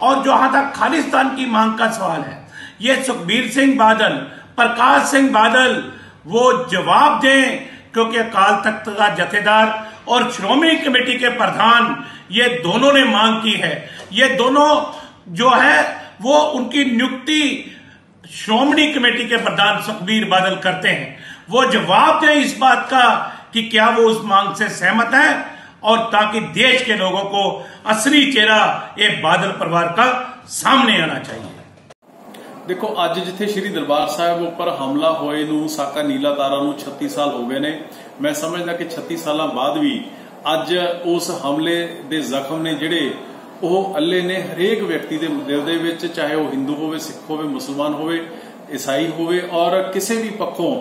और जहां तक खालिस्तान की मांग का सवाल है, ये सुखबीर सिंह बादल, प्रकाश सिंह बादल वो जवाब दें, क्योंकि अकाल तख्त का जथेदार और श्रोमणी कमेटी के प्रधान ये दोनों ने मांग की है। ये दोनों जो है वो उनकी नियुक्ति श्रोमणी कमेटी के प्रधान सुखबीर बादल करते हैं। वो जवाब दें इस बात का कि क्या वो उस मांग से सहमत हैं, और ताकि देश के लोगों को असली चेहरा ये बादल परिवार का सामने आना चाहिए। देखो, अज जिथे श्री दरबार साहब उपर हमला होए नूं साका नीला तारा नूं 36 साल हो गए ने। मैं समझदा कि 36 साल बाद भी अज उस हमले दे जख्म ने जिहड़े ਉਹ ਅੱਲੇ ਨੇ ਹਰੇਕ ਵਿਅਕਤੀ ਦੇ ਦਿਲ ਦੇ ਵਿੱਚ, ਚਾਹੇ ਉਹ ਹਿੰਦੂ ਹੋਵੇ, ਸਿੱਖ ਹੋਵੇ, ਮੁਸਲਮਾਨ ਹੋਵੇ, ਈਸਾਈ ਹੋਵੇ, ਔਰ ਕਿਸੇ ਵੀ ਪੱਖੋਂ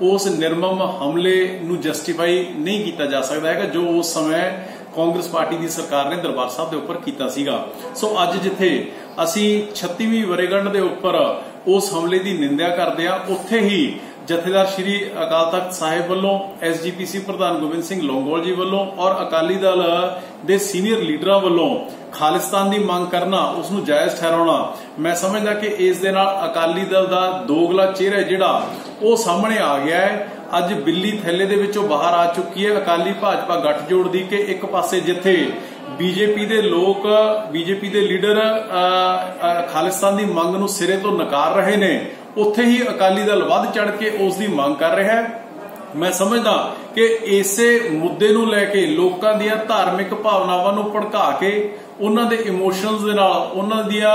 ਉਸ ਨਿਰਮਮ ਹਮਲੇ ਨੂੰ ਜਸਟੀਫਾਈ ਨਹੀਂ ਕੀਤਾ ਜਾ ਸਕਦਾ ਹੈਗਾ ਜੋ ਉਸ ਸਮੇਂ ਕਾਂਗਰਸ ਪਾਰਟੀ ਦੀ ਸਰਕਾਰ ਨੇ ਦਰਬਾਰ ਸਾਹਿਬ ਦੇ ਉੱਪਰ ਕੀਤਾ ਸੀਗਾ। ਸੋ ਅੱਜ ਜਿੱਥੇ ਅਸੀਂ 36ਵੀਂ ਵਰੇਗੰਢ ਦੇ ਉੱਪਰ ਉਸ ਹਮਲੇ ਦੀ ਨਿੰਦਿਆ ਕਰਦੇ ਆ, ਉੱਥੇ ਹੀ ਜਥੇਦਾਰ ਸ਼੍ਰੀ ਅਕਾਲ ਤਖਤ ਸਾਹਿਬ ਵੱਲੋਂ, ਐਸਜੀਪੀਸੀ ਪ੍ਰਧਾਨ ਗੋਬਿੰਦ ਸਿੰਘ ਲੌਂਗੋਵਾਲ ਜੀ ਵੱਲੋਂ ਔਰ ਅਕਾਲੀ ਦਲ ਦੇ ਸੀਨੀਅਰ ਲੀਡਰਾਂ ਵੱਲੋਂ ਖਾਲਿਸਤਾਨ ਦੀ ਮੰਗ ਕਰਨਾ, ਉਸ ਨੂੰ ਜਾਇਜ਼ ਠਹਿਰਾਉਣਾ, ਮੈਂ ਸਮਝਦਾ ਕਿ ਇਸ ਦੇ ਨਾਲ ਅਕਾਲੀ ਦਲ ਦਾ ਦੋਗਲਾ ਚਿਹਰਾ ਜਿਹੜਾ ਉਹ ਸਾਹਮਣੇ ਆ ਗਿਆ ਹੈ। ਅੱਜ ਬਿੱਲੀ ਥੈਲੇ ਦੇ ਵਿੱਚੋਂ ਬਾਹਰ ਆ ਚੁੱਕੀ ਹੈ ਅਕਾਲੀ ਭਾਜਪਾ ਗੱਠਜੋੜ ਦੀ, ਕਿ ਇੱਕ ਪਾਸੇ ਜਿੱਥੇ ਬੀਜੇਪੀ ਦੇ ਲੋਕ, ਬੀਜੇਪੀ ਦੇ ਲੀਡਰ ਖਾਲਿਸਤਾਨ ਦੀ ਮੰਗ ਨੂੰ ਸਿਰੇ ਤੋਂ ਨਕਾਰ ਰਹੇ ਨੇ, ਉੱਥੇ ਹੀ ਅਕਾਲੀ ਦਲ ਵੱਧ ਚੜ ਕੇ ਉਸ ਦੀ ਮੰਗ ਕਰ ਰਿਹਾ ਹੈ। ਮੈਂ ਸਮਝਦਾ ਕਿ ਇਸੇ ਮੁੱਦੇ ਨੂੰ ਲੈ ਕੇ ਲੋਕਾਂ ਦੀਆਂ ਧਾਰਮਿਕ ਭਾਵਨਾਵਾਂ ਨੂੰ ਭੜਕਾ ਕੇ, ਉਹਨਾਂ ਦੇ ਇਮੋਸ਼ਨਸ ਦੇ ਨਾਲ, ਉਹਨਾਂ ਦੀਆਂ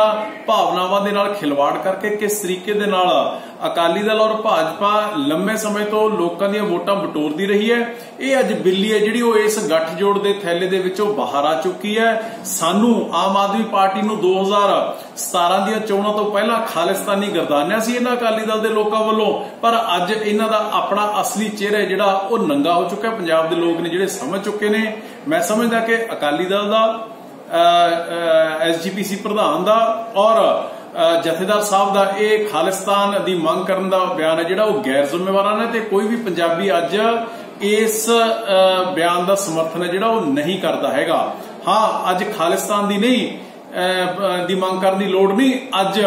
ਭਾਵਨਾਵਾਂ ਦੇ ਨਾਲ ਖਿਲਵਾੜ ਕਰਕੇ ਕਿਸ ਤਰੀਕੇ ਦੇ ਨਾਲ ਅਕਾਲੀ ਦਲ ਔਰ ਭਾਜਪਾ ਲੰਮੇ ਸਮੇਂ ਤੋਂ ਲੋਕਾਂ ਦੀਆਂ ਵੋਟਾਂ ਬਟੋਰਦੀ ਰਹੀ ਹੈ, ਇਹ ਅੱਜ ਬਿੱਲੀ ਹੈ ਜਿਹੜੀ ਉਹ ਇਸ ਗੱਠਜੋੜ ਦੇ ਥੈਲੇ ਦੇ ਵਿੱਚੋਂ ਬਾਹਰ ਆ ਚੁੱਕੀ ਹੈ। ਸਾਨੂੰ ਆਮ ਆਦਮੀ ਪਾਰਟੀ ਨੂੰ 2017 ਦੀਆਂ ਚੋਣਾਂ ਤੋਂ ਪਹਿਲਾਂ ਖਾਲਿਸਤਾਨੀ ਗਰਦਾਨਿਆ ਸੀ ਇਹਨਾਂ ਅਕਾਲੀ ਦਲ ਦੇ ਲੋਕਾਂ ਵੱਲੋਂ, ਪਰ ਅੱਜ ਇਹਨਾਂ ਦਾ ਆਪਣਾ ਅਸਲੀ ਚਿਹਰਾ ਜਿਹੜਾ ਉਹ ਨੰਗਾ ਹੋ ਚੁੱਕਾ। ਪੰਜਾਬ ਦੇ ਲੋਕ ਨੇ ਜਿਹੜੇ ਸਮਝ ਚੁੱਕੇ ਨੇ। ਮੈਂ ਸਮਝਦਾ ਕਿ ਅਕਾਲੀ ਦਲ ਦਾ, ਐਸਜੀਪੀਸੀ ਪ੍ਰਧਾਨ ਦਾ ਔਰ ਜਥੇਦਾਰ ਸਾਹਿਬ ਦਾ ਇਹ ਖਾਲਿਸਤਾਨ ਦੀ ਮੰਗ ਕਰਨ ਦਾ ਬਿਆਨ ਹੈ ਜਿਹੜਾ ਉਹ ਗੈਰ ਜ਼ਿੰਮੇਵਾਰਾਨਾ ਹੈ, ਤੇ ਕੋਈ ਵੀ ਪੰਜਾਬੀ ਅੱਜ ਇਸ ਬਿਆਨ ਦਾ ਸਮਰਥਨ ਹੈ ਜਿਹੜਾ ਉਹ ਨਹੀਂ ਕਰਦਾ ਹੈਗਾ। ਹਾਂ, ਅੱਜ ਖਾਲਿਸਤਾਨ ਦੀ ਨਹੀਂ ਦੀ ਮੰਗ ਕਰਨ ਦੀ ਲੋੜ ਨਹੀਂ, ਅੱਜ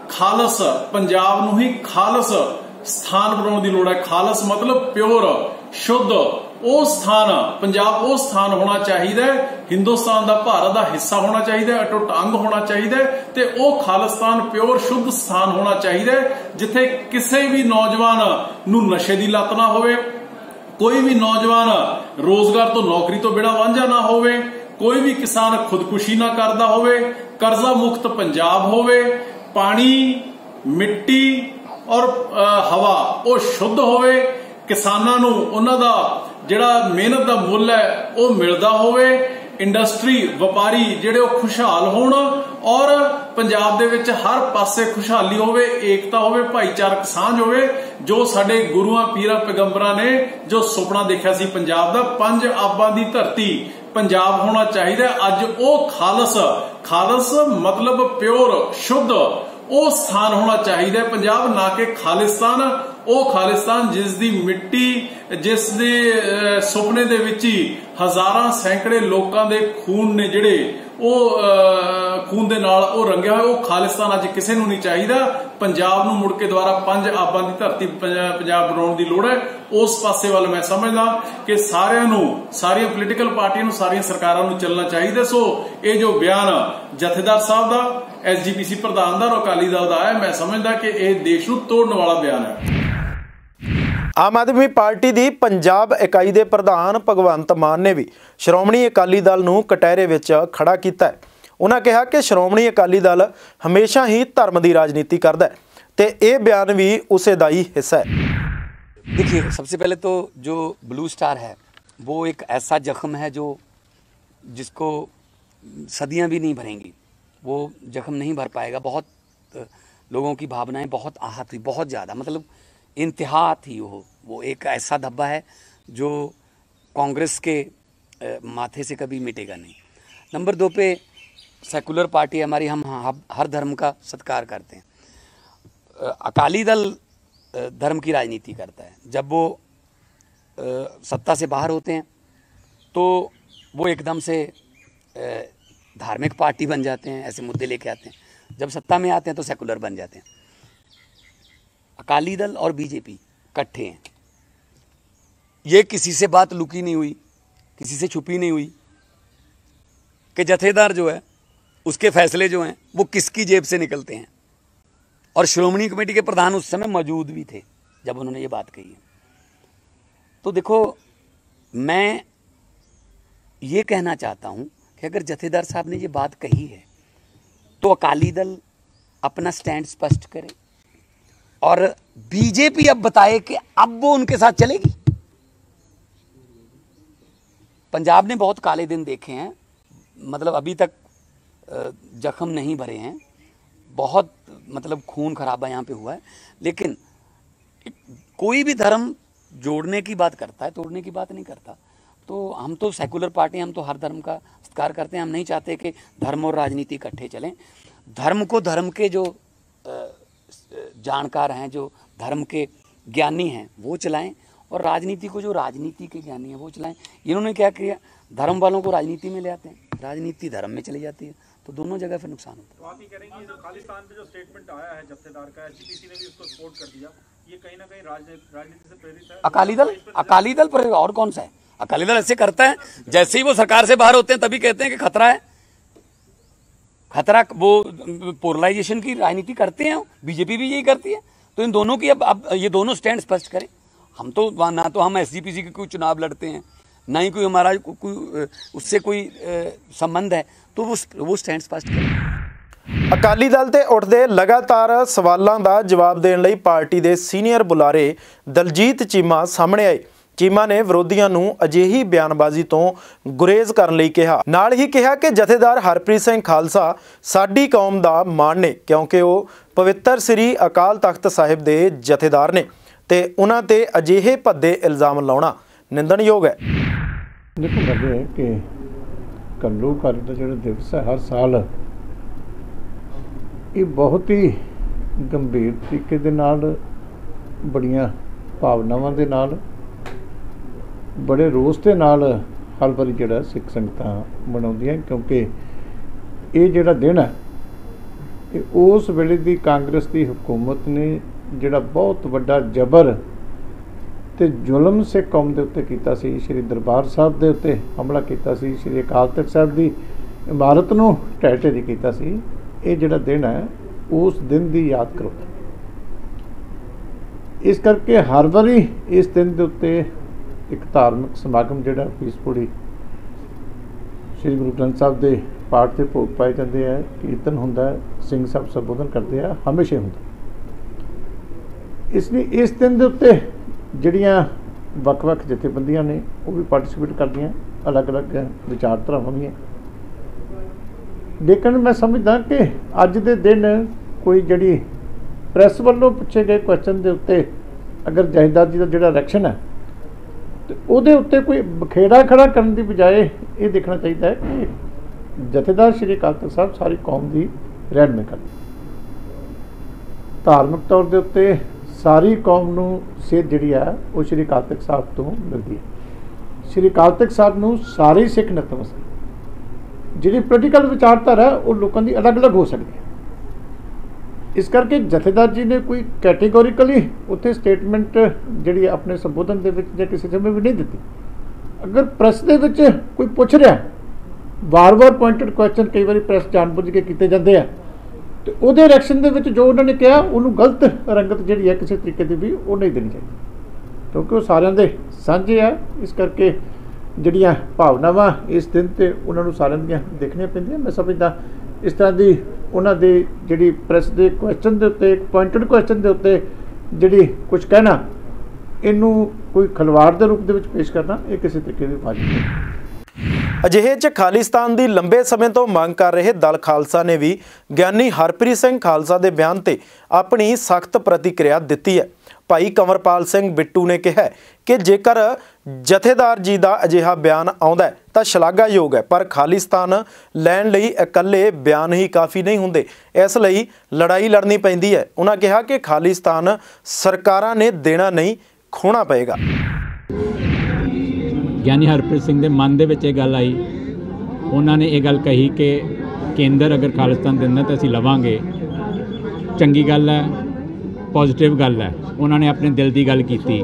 ਖਾਲਸ ਪੰਜਾਬ ਨੂੰ ਹੀ ਖਾਲਸ ਸਥਾਨ ਬਣਾਉਣ ਦੀ ਲੋੜ ਹੈ। ਖਾਲਸ ਮਤਲਬ ਪਿਓਰ, ਸ਼ੁੱਧ ਉਹ ਸਥਾਨ, ਪੰਜਾਬ ਉਹ ਸਥਾਨ ਹੋਣਾ ਚਾਹੀਦਾ ਹੈ, ਹਿੰਦੁਸਤਾਨ ਦਾ, ਭਾਰਤ ਦਾ ਹਿੱਸਾ ਹੋਣਾ ਚਾਹੀਦਾ ਹੈ, ਅਟੁੱਟ ਅੰਗ ਹੋਣਾ ਚਾਹੀਦਾ ਹੈ, ਤੇ ਉਹ ਖਾਲਿਸਤਾਨ ਪਿਓਰ ਸ਼ੁੱਧ ਸਥਾਨ ਹੋਣਾ ਚਾਹੀਦਾ ਹੈ ਜਿੱਥੇ ਕਿਸੇ ਵੀ ਨੌਜਵਾਨ ਨੂੰ ਨਸ਼ੇ ਦੀ ਲੱਤ ਨਾ ਹੋਵੇ, ਕੋਈ ਵੀ ਨੌਜਵਾਨ ਰੋਜ਼ਗਾਰ ਤੋਂ, ਨੌਕਰੀ ਤੋਂ ਬਿਨਾਂ ਵਾਂਝਾ ਨਾ ਹੋਵੇ, ਕੋਈ ਵੀ ਕਿਸਾਨ ਖੁਦਕੁਸ਼ੀ ਨਾ ਕਰਦਾ ਹੋਵੇ, ਕਰਜ਼ਾ ਮੁਕਤ ਪੰਜਾਬ ਹੋਵੇ, ਪਾਣੀ, ਮਿੱਟੀ ਔਰ ਹਵਾ ਉਹ ਸ਼ੁੱਧ ਹੋਵੇ, ਕਿਸਾਨਾਂ ਨੂੰ ਉਹਨਾਂ ਦਾ ਜਿਹੜਾ ਮਿਹਨਤ ਦਾ ਮੁੱਲ ਹੈ ਉਹ ਮਿਲਦਾ ਹੋਵੇ, ਇੰਡਸਟਰੀ, ਵਪਾਰੀ ਜਿਹੜੇ ਉਹ ਖੁਸ਼ਹਾਲ ਹੋਣ, ਔਰ ਪੰਜਾਬ ਦੇ ਵਿੱਚ ਹਰ ਪਾਸੇ ਖੁਸ਼ਹਾਲੀ ਹੋਵੇ, ਏਕਤਾ ਹੋਵੇ, ਭਾਈਚਾਰਕ ਸਾਂਝ ਹੋਵੇ, ਜੋ ਸਾਡੇ ਗੁਰੂਆਂ, ਪੀਰਾਂ, ਪੈਗੰਬਰਾਂ ਨੇ ਜੋ ਸੁਪਨਾ ਦੇਖਿਆ ਸੀ ਪੰਜਾਬ ਦਾ, 5 ਆਬਾਂ ਦੀ ਧਰਤੀ ਪੰਜਾਬ ਹੋਣਾ ਚਾਹੀਦਾ। ਅੱਜ ਉਹ ਖਾਲਸ ਮਤਲਬ ਪਿਓਰ, ਸ਼ੁੱਧ ਉਹ ਸਥਾਨ ਹੋਣਾ ਚਾਹੀਦਾ ਪੰਜਾਬ, ਨਾ ਕਿ ਖਾਲਿਸਤਾਨ। ਉਹ ਖਾਲਿਸਤਾਨ ਜਿਸ ਦੀ ਮਿੱਟੀ, ਜਿਸ ਦੇ ਸੁਪਨੇ ਦੇ ਵਿੱਚ ਹੀ ਹਜ਼ਾਰਾਂ ਸੈਂਕੜੇ ਲੋਕਾਂ ਦੇ ਖੂਨ ਨੇ ਜਿਹੜੇ ਉਹ ਖੂਨ ਦੇ ਨਾਲ ਉਹ ਰੰਗਿਆ ਹੋਇਆ, ਉਹ ਖਾਲਿਸਤਾਨ ਅੱਜ ਕਿਸੇ ਨੂੰ ਨਹੀਂ ਚਾਹੀਦਾ। ਪੰਜਾਬ ਨੂੰ ਮੁੜ ਕੇ ਦੁਬਾਰਾ 5 ਆਬਾਂ ਦੀ ਧਰਤੀ ਪੰਜਾਬ ਬਣਾਉਣ ਦੀ ਲੋੜ ਹੈ। ਉਸ ਪਾਸੇ ਵੱਲ ਮੈਂ ਸਮਝਦਾ ਕਿ ਸਾਰਿਆਂ ਨੂੰ, ਸਾਰੀਆਂ ਪੋਲੀਟੀਕਲ ਪਾਰਟੀਆਂ ਨੂੰ, ਸਾਰੀਆਂ ਸਰਕਾਰਾਂ ਨੂੰ ਚੱਲਣਾ ਚਾਹੀਦਾ। ਸੋ ਇਹ ਜੋ ਬਿਆਨ ਜਥੇਦਾਰ ਸਾਹਿਬ ਦਾ, ਐਸਜੀਪੀਸੀ ਪ੍ਰਧਾਨ ਦਾ ਔਰ ਅਕਾਲੀ ਦਲ ਦਾ ਹੈ, ਮੈਂ ਸਮਝਦਾ ਕਿ ਇਹ ਦੇਸ਼ ਨੂੰ ਤੋੜਨ ਵਾਲਾ ਬਿਆਨ ਹੈ। ਆਮ ਆਦਮੀ ਪਾਰਟੀ ਦੀ ਪੰਜਾਬ ਇਕਾਈ ਦੇ ਪ੍ਰਧਾਨ ਭਗਵੰਤ ਮਾਨ ਨੇ ਵੀ ਸ਼੍ਰੋਮਣੀ ਅਕਾਲੀ ਦਲ ਨੂੰ ਕਟਹਿਰੇ ਵਿੱਚ ਖੜਾ ਕੀਤਾ ਹੈ। ਉਹਨਾਂ ਕਿਹਾ ਕਿ ਸ਼੍ਰੋਮਣੀ ਅਕਾਲੀ ਦਲ ਹਮੇਸ਼ਾ ਹੀ ਧਰਮ ਦੀ ਰਾਜਨੀਤੀ ਕਰਦਾ ਹੈ ਤੇ ਇਹ ਬਿਆਨ ਵੀ ਉਸੇ ਦਾ ਹੀ ਹਿੱਸਾ ਹੈ। देखिए, सबसे पहले तो जो ब्लू स्टार है वो एक ऐसा जख्म है जो जिसको सदियां भी नहीं भरेंगी, वो जख्म नहीं भर पाएगा। बहुत लोगों की भावनाएं बहुत आहत हुई, बहुत ज़्यादा, मतलब इंतहा थी। वो एक ऐसा धब्बा है जो कांग्रेस के माथे से कभी मिटेगा नहीं। नंबर 2 पे सेकुलर पार्टी हमारी, हम हर धर्म का सत्कार करते हैं। अकाली दल धर्म की राजनीति करता है। जब वो सत्ता से बाहर होते हैं तो वो एकदम से धार्मिक पार्टी बन जाते हैं, ऐसे मुद्दे लेके आते हैं। जब सत्ता में आते हैं तो सेकुलर बन जाते हैं। अकाली दल और बीजेपी इकट्ठे हैं। ये किसी से बात लुकी नहीं हुई, किसी से छुपी नहीं हुई कि जथेदार जो है उसके फैसले जो हैं वो किसकी जेब से निकलते हैं। और श्रोमणी कमेटी के प्रधान उस समय मौजूद भी थे जब उन्होंने ये बात कही है। तो देखो, मैं ये कहना चाहता हूं कि अगर जथेदार साहब ने ये बात कही है तो अकाली दल अपना स्टैंड स्पष्ट करे और बीजेपी अब बताए कि अब वो उनके साथ चलेगी। पंजाब ने बहुत काले दिन देखे हैं, मतलब अभी तक जख्म नहीं भरे हैं, बहुत मतलब खून खराबा यहाँ पे हुआ है, लेकिन कोई भी धर्म जोड़ने की बात करता है, तोड़ने की बात नहीं करता। तो हम तो सेकुलर पार्टी, हम तो हर धर्म का सत्कार करते हैं। हम नहीं चाहते कि धर्म और राजनीति इकट्ठे चलें। धर्म को धर्म के जो जानकार हैं, जो धर्म के ज्ञानी हैं, वो चलाएं, और राजनीति को जो राजनीति के ज्ञानी हैं वो चलाएं। इन्होंने क्या किया, धर्म वालों को राजनीति में ले आते हैं, राजनीति धर्म में चली जाती है, तो दोनों जगह फिर नुकसान होता है। तो आप ये करेंगे जो खालिस्तान पे जो स्टेटमेंट आया है जत्थेदार का, एचपीसी ने भी उसको सपोर्ट कर दिया, ये कहीं ना कहीं राजनीति से प्रेरित है? अकाली दल पर और कौन सा है? अकाली दल ऐसे करता है, जैसे ही वो सरकार से बाहर होते हैं तभी कहते हैं कि खतरा है, खतरा। वो पोलराइजेशन की राजनीति करते हैं, बीजेपी भी यही करती है। तो इन दोनों की अब ये दोनों स्टैंड स्पष्ट करें। हम तो ना तो हम एसजीपीसी के कोई चुनाव लड़ते हैं, ना ही कोई हमारा कोई उससे कोई संबंध है, तो वो स्टैंड स्पष्ट करें। अकाली दल ते उठदे लगातार सवालों का जवाब देने लई पार्टी के सीनियर बुलारे दलजीत चीमा सामने आए। चीमा ने विरोधियों नूं अजिही बयानबाजी तो गुरेज करने लई कहा, नाल ही कहा कि जथेदार हरप्रीत सिंह खालसा साडी कौम दा मान ने, क्योंकि वो पवित्र श्री अकाल तख्त साहिब दे जथेदार ने ते उन्हां ते अजिहे भद्दे इल्जाम लाउणा निंदणयोग है। देखो गल है कि घल्लूघर का जो दिवस है हर साल ये बहुत ही गंभीर तरीके दे नाल, बड़ियां भावनावां दे नाल, बड़े रोस के नाल हर बारी जिहड़ा सिख संगतां मनाउंदियां, क्योंकि ये जिहड़ा दिन है ये उस वेले दी कांग्रेस की हुकूमत ने जिहड़ा बहुत वड्डा जबर ते जुल्म सिख कौम दे उत्ते कीता सी, श्री दरबार साहब दे उत्ते हमला कीता सी, श्री अकाल तख्त साहब की इमारत नूं ढह ढेरी कीता सी। ये जिहड़ा दिन है उस दिन की याद करो। इस करके हर बारी इस दिन के उत्ते एक धार्मिक समागम जिहड़ा पीसपुरी श्री गुरु ग्रंथ साहब के पाठ के भोग पाए जाते हैं, कीर्तन होंदा है, सिंह साहब संबोधन करते हैं, हमेशा होंदा। इसलिए इस दिन के उत्ते जिहड़ियां वख-वख जथेबंदियां ने वो भी पार्टिसिपेट करदियां, अलग अलग विचारधारावां भी हैं। लेकिन मैं समझदा कि अज दे दिन कोई जिहड़ी प्रैस वालों पूछे गए क्वेश्चन के उत्ते अगर जथेदार जी का जिहड़ा रिएक्शन है तो ਉਹਦੇ ਉੱਤੇ कोई बखेड़ा खड़ा करने की बजाय ये देखना चाहिए है कि जथेदार श्री अकाल तख्त साहब सारी कौम की रहनुमाई करते, धार्मिक तौर के उत्ते सारी कौम नूं सेध जिहड़ी है वो श्री अकाल तख्त साहब तो मिलती है। श्री अकाल तख्त साहब नूं सारे सिख नतमस्तक, जिहड़ी पोलीटिकल विचारधारा है वो लोगों की अलग अलग हो सकती है। इस करके जथेदार जी ने कोई कैटेगोरिकली उत्थे स्टेटमेंट जिहड़ी अपने संबोधन दे विच जां किसी समय भी नहीं दी। अगर प्रेस दे विच कोई पुछ रहा, बार बार पॉइंटेड क्वेश्चन कई बार प्रेस जानबूझ के किए जाते हैं, तो उहदे रिएक्शन दे विच जो उन्होंने कहा उन्होंने गलत रंगत जिहड़ी है किसी तरीके की भी वो नहीं देनी चाहिए, क्योंकि वो सारिਆਂ दे साझे है। इस करके जिहड़ियां भावनावां इस दिन ते उन्होंने सारिਆਂ ਦੀਆਂ देखनियां पैंदियां। मैं समझदा इस तरह की उन्होंने जिहड़ी प्रेस के क्वेश्चन के उत्ते पॉइंटेड क्वेश्चन के उत्ते जिहड़ी कुछ कहना, इनू कोई खिलवाड़ के रूप में पेश करना ये किसी तरीके की वाजिब नहीं। अजिहे च खालिस्तान की लंबे समय तो मांग कर रहे दल खालसा ने भी ज्ञानी हरप्रीत सिंह खालसा के बयान से अपनी सख्त प्रतिक्रिया दी है। भाई कंवरपाल सिंह बिट्टू ने कहा कि जेकर जथेदार जी का अजिहा बयान आउंदा है तो शलाघायोग है, पर खालिस्तान लैण लई इकल्ले बयान ही काफ़ी नहीं होंदे, इसलिए लड़ाई लड़नी पैंदी है। उन्होंने कहा कि खालिस्तान सरकारां ने देना नहीं, खोना पएगा। ਗਿਆਨੀ ਹਰਪ੍ਰੀਤ ਸਿੰਘ ਦੇ ਮਨ ਦੇ ਵਿੱਚ ਇਹ ਗੱਲ ਆਈ। ਉਹਨਾਂ ਨੇ ਇਹ ਗੱਲ ਕਹੀ ਕਿ ਕੇਂਦਰ ਅਗਰ ਖਾਲਿਸਤਾਨ ਦਿੰਦਾ ਤਾਂ ਅਸੀਂ ਲਵਾਂਗੇ। ਚੰਗੀ ਗੱਲ ਹੈ, ਪੋਜ਼ਿਟਿਵ ਗੱਲ ਹੈ। ਉਹਨਾਂ ਨੇ ਆਪਣੇ ਦਿਲ ਦੀ ਗੱਲ ਕੀਤੀ।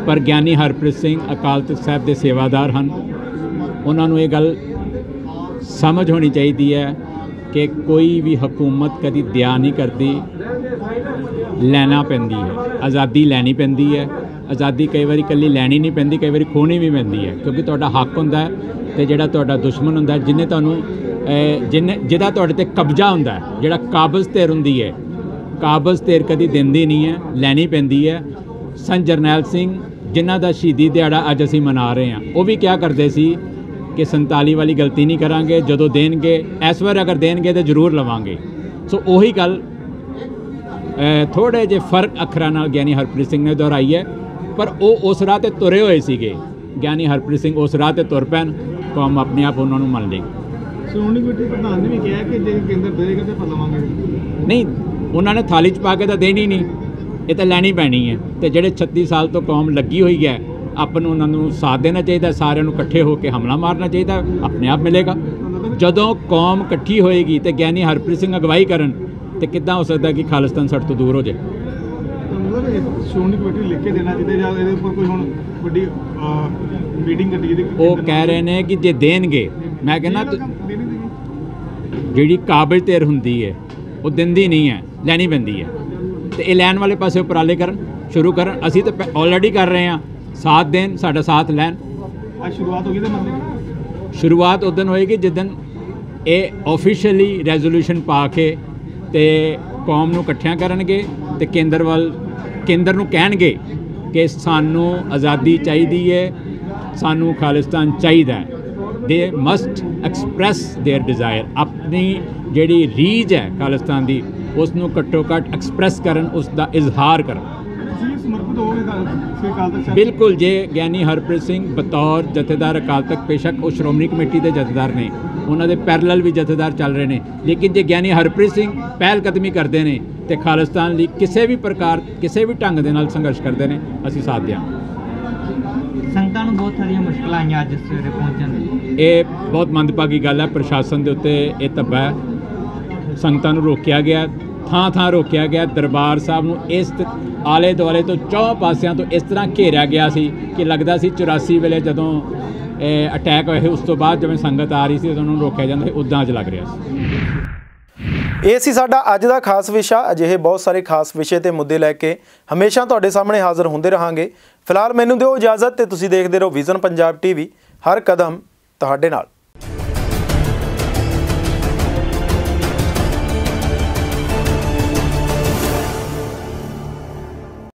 ਪਰ ਗਿਆਨੀ ਹਰਪ੍ਰੀਤ ਸਿੰਘ ਅਕਾਲ ਤਖ਼ਤ ਸਾਹਿਬ ਦੇ ਸੇਵਾਦਾਰ ਹਨ। ਉਹਨਾਂ ਨੂੰ ਇਹ ਗੱਲ ਸਮਝ ਹੋਣੀ ਚਾਹੀਦੀ ਹੈ ਕਿ ਕੋਈ ਵੀ ਹਕੂਮਤ ਕਦੀ ਦਿਆ ਨਹੀਂ ਕਰਦੀ, ਲੈਣਾ ਪੈਂਦੀ ਹੈ। ਆਜ਼ਾਦੀ ਲੈਣੀ ਪੈਂਦੀ ਹੈ। ਆਜ਼ਾਦੀ ਕਈ ਵਾਰੀ ਇਕੱਲੀ ਲੈਣੀ ਨਹੀਂ ਪੈਂਦੀ, ਕਈ ਵਾਰੀ ਖੋਣੀ ਵੀ ਪੈਂਦੀ ਹੈ, ਕਿਉਂਕਿ ਤੁਹਾਡਾ ਹੱਕ ਹੁੰਦਾ ਅਤੇ ਜਿਹੜਾ ਤੁਹਾਡਾ ਦੁਸ਼ਮਣ ਹੁੰਦਾ, ਜਿਹਨੇ ਤੁਹਾਨੂੰ ਜਿਹਦਾ ਤੁਹਾਡੇ 'ਤੇ ਕਬਜ਼ਾ ਹੁੰਦਾ, ਜਿਹੜਾ ਕਾਬਜ਼ ਧਿਰ ਹੁੰਦੀ ਹੈ, ਕਾਬਜ਼ ਧਿਰ ਕਦੀ ਦਿੰਦੀ ਨਹੀਂ ਹੈ, ਲੈਣੀ ਪੈਂਦੀ ਹੈ। ਸੰਤ ਜਰਨੈਲ ਸਿੰਘ ਜਿਨ੍ਹਾਂ ਦਾ ਸ਼ਹੀਦੀ ਦਿਹਾੜਾ ਅੱਜ ਅਸੀਂ ਮਨਾ ਰਹੇ ਹਾਂ, ਉਹ ਵੀ ਕਿਹਾ ਕਰਦੇ ਸੀ ਕਿ 47 ਵਾਲੀ ਗਲਤੀ ਨਹੀਂ ਕਰਾਂਗੇ, ਜਦੋਂ ਦੇਣਗੇ ਇਸ ਵਾਰ ਅਗਰ ਦੇਣਗੇ ਤਾਂ ਜ਼ਰੂਰ ਲਵਾਂਗੇ। ਸੋ ਉਹੀ ਗੱਲ ਥੋੜ੍ਹੇ ਜਿਹੇ ਫਰਕ ਅੱਖਰਾਂ ਨਾਲ ਗਿਆਨੀ ਹਰਪ੍ਰੀਤ ਸਿੰਘ ਨੇ ਦੁਹਰਾਈ ਹੈ, ਪਰ ਉਹ ਉਸ ਰਾਹ 'ਤੇ ਤੁਰੇ ਹੋਏ ਸੀਗੇ। ਗਿਆਨੀ ਹਰਪ੍ਰੀਤ ਸਿੰਘ ਉਸ ਰਾਹ 'ਤੇ ਤੁਰ ਪੈਣ, ਕੌਮ ਆਪਣੇ ਆਪ ਉਹਨਾਂ ਨੂੰ ਮੰਨ ਲੇਗੀ। ਸ਼੍ਰੋਮਣੀ ਕਮੇਟੀ ਪ੍ਰਧਾਨ ਨੇ ਵੀ ਕਿਹਾ ਕਿ ਜੇ ਕੇਂਦਰ ਦੇਗਾ ਤਾਂ ਲਵਾਂਗੇ। ਨਹੀਂ, ਉਹਨਾਂ ਨੇ ਥਾਲੀ 'ਚ ਪਾ ਕੇ ਤਾਂ ਦੇਣੀ ਨਹੀਂ, ਇਹ ਤਾਂ ਲੈਣੀ ਪੈਣੀ ਹੈ। ਅਤੇ ਜਿਹੜੇ 36 ਸਾਲ ਤੋਂ ਕੌਮ ਲੱਗੀ ਹੋਈ ਹੈ, ਆਪਾਂ ਨੂੰ ਉਹਨਾਂ ਨੂੰ ਸਾਥ ਦੇਣਾ ਚਾਹੀਦਾ, ਸਾਰਿਆਂ ਨੂੰ ਇਕੱਠੇ ਹੋ ਕੇ ਹਮਲਾ ਮਾਰਨਾ ਚਾਹੀਦਾ, ਆਪਣੇ ਆਪ ਮਿਲੇਗਾ। ਜਦੋਂ ਕੌਮ ਇਕੱਠੀ ਹੋਏਗੀ ਅਤੇ ਗਿਆਨੀ ਹਰਪ੍ਰੀਤ ਸਿੰਘ ਅਗਵਾਈ ਕਰਨ, ਤੇ ਕਿੱਦਾਂ ਹੋ ਸਕਦਾ ਕਿ ਖਾਲਿਸਤਾਨ ਸਾਡੇ ਤੋਂ ਦੂਰ ਹੋ ਜਾਏ। ਸ਼੍ਰੋਮਣੀ ਕਮੇਟੀ ਲਿਖ ਕੇ ਦੇਣਾ ਚਾਹੀਦਾ ਜਾਂ ਇਹਦੇ ਉੱਪਰ ਕੋਈ ਹੁਣ ਵੱਡੀ ਮੀਟਿੰਗ ਕਰਨੀ ਚਾਹੀਦੀ। ਉਹ ਕਹਿ ਰਹੇ ਨੇ ਕਿ ਜੇ ਦੇਣਗੇ, ਮੈਂ ਕਹਿੰਦਾ ਜਿਹੜੀ ਕਾਬਜ਼ ਧਿਰ ਹੁੰਦੀ ਹੈ ਉਹ ਦਿੰਦੀ ਨਹੀਂ ਹੈ, ਲੈਣੀ ਪੈਂਦੀ ਹੈ। ਅਤੇ ਇਹ ਲੈਣ ਵਾਲੇ ਪਾਸੇ ਉਪਰਾਲੇ ਕਰਨ, ਸ਼ੁਰੂ ਕਰਨ। ਅਸੀਂ ਤਾਂ ਆਲਰੇਡੀ ਕਰ ਰਹੇ ਹਾਂ, ਸਾਥ ਦੇਣ, ਸਾਡਾ ਸਾਥ ਲੈਣ। ਅੱਜ ਸ਼ੁਰੂਆਤ ਹੋ ਗਈ ਤਾਂ ਮਤਲਬ ਸ਼ੁਰੂਆਤ ਉਸ ਦਿਨ ਹੋਏਗੀ ਜਿਸ ਦਿਨ ਇਹ ਆਫੀਸ਼ੀਅਲੀ ਰੈਜ਼ੋਲੂਸ਼ਨ ਪਾ ਕੇ ਅਤੇ ਕੌਮ ਨੂੰ ਇਕੱਠਿਆਂ ਕਰਨਗੇ ਅਤੇ ਕੇਂਦਰ ਨੂੰ ਕਹਿਣਗੇ ਕਿ ਸਾਨੂੰ ਆਜ਼ਾਦੀ ਚਾਹੀਦੀ ਹੈ, ਸਾਨੂੰ ਖਾਲਿਸਤਾਨ ਚਾਹੀਦਾ ਹੈ। ਦੇ ਮਸਟ ਐਕਸਪ੍ਰੈਸ ਦੇਅਰ ਡਿਜ਼ਾਇਰ। ਆਪਣੀ ਜਿਹੜੀ ਰੀਝ ਹੈ ਖਾਲਿਸਤਾਨ ਦੀ, ਉਸ ਨੂੰ ਘੱਟੋ ਘੱਟ ਐਕਸਪ੍ਰੈਸ ਕਰਨ, ਉਸ ਦਾ ਇਜ਼ਹਾਰ ਕਰਨ। ਬਿਲਕੁਲ। ਜੇ ਗਿਆਨੀ ਹਰਪ੍ਰੀਤ ਸਿੰਘ ਬਤੌਰ ਜਥੇਦਾਰ ਅਕਾਲ ਤਖ਼ਤ, ਬੇਸ਼ੱਕ ਉਹ ਸ਼੍ਰੋਮਣੀ ਕਮੇਟੀ ਦੇ ਜਥੇਦਾਰ ਨੇ, ਉਹਨਾਂ ਦੇ ਪੈਰਲਲ ਵੀ ਜਥੇਦਾਰ ਚੱਲ ਰਹੇ ਨੇ, ਲੇਕਿਨ ਜੇ ਗਿਆਨੀ ਹਰਪ੍ਰੀਤ ਸਿੰਘ ਪਹਿਲ ਕਦਮੀ ਕਰਦੇ ਨੇ ਅਤੇ ਖਾਲਿਸਤਾਨ ਲਈ ਕਿਸੇ ਵੀ ਪ੍ਰਕਾਰ, ਕਿਸੇ ਵੀ ਢੰਗ ਦੇ ਨਾਲ ਸੰਘਰਸ਼ ਕਰਦੇ ਨੇ, ਅਸੀਂ ਸਾਥ ਦਿਆਂਗੇ। ਸੰਗਤਾਂ ਨੂੰ ਬਹੁਤ ਸਾਰੀਆਂ ਮੁਸ਼ਕਲਾਂ ਆਈਆਂ ਅੱਜ ਸਵੇਰੇ ਪਹੁੰਚਣ ਦੀ। ਇਹ ਬਹੁਤ ਮੰਦਭਾਗੀ ਗੱਲ ਹੈ। ਪ੍ਰਸ਼ਾਸਨ ਦੇ ਉੱਤੇ ਇਹ ਧੱਬਾ ਹੈ। ਸੰਗਤਾਂ ਨੂੰ ਰੋਕਿਆ ਗਿਆ, ਥਾਂ ਰੋਕਿਆ ਗਿਆ। ਦਰਬਾਰ ਸਾਹਿਬ ਨੂੰ ਇਸ ਆਲੇ ਦੁਆਲੇ ਤੋਂ 4 ਪਾਸਿਆਂ ਤੋਂ ਇਸ ਤਰ੍ਹਾਂ ਘੇਰਿਆ ਗਿਆ ਸੀ ਕਿ ਲੱਗਦਾ ਸੀ 84 ਵੇਲੇ ਜਦੋਂ ਅਟੈਕ ਹੋਏ, ਉਸ ਤੋਂ ਬਾਅਦ ਜਿਵੇਂ ਸੰਗਤ ਆ ਰਹੀ ਸੀ ਉਦੋਂ ਉਹਨੂੰ ਰੋਕਿਆ ਜਾਂਦਾ ਸੀ, ਉੱਦਾਂ ਅੱਜ ਲੱਗ ਰਿਹਾ ਸੀ। ਇਹ ਸੀ ਸਾਡਾ ਅੱਜ ਦਾ ਖਾਸ ਵਿਸ਼ਾ। ਅਜਿਹੇ ਬਹੁਤ ਸਾਰੇ ਖਾਸ ਵਿਸ਼ੇ ਤੇ ਮੁੱਦੇ ਲੈ ਕੇ ਹਮੇਸ਼ਾ ਤੁਹਾਡੇ ਸਾਹਮਣੇ ਹਾਜ਼ਰ ਹੁੰਦੇ ਰਹਾਂਗੇ। ਫਿਲਹਾਲ ਮੈਨੂੰ ਦਿਓ ਇਜਾਜ਼ਤ ਤੇ ਤੁਸੀਂ ਦੇਖਦੇ ਰਹੋ ਵਿਜ਼ਨ ਪੰਜਾਬ TV। ਹਰ ਕਦਮ ਤੁਹਾਡੇ ਨਾਲ।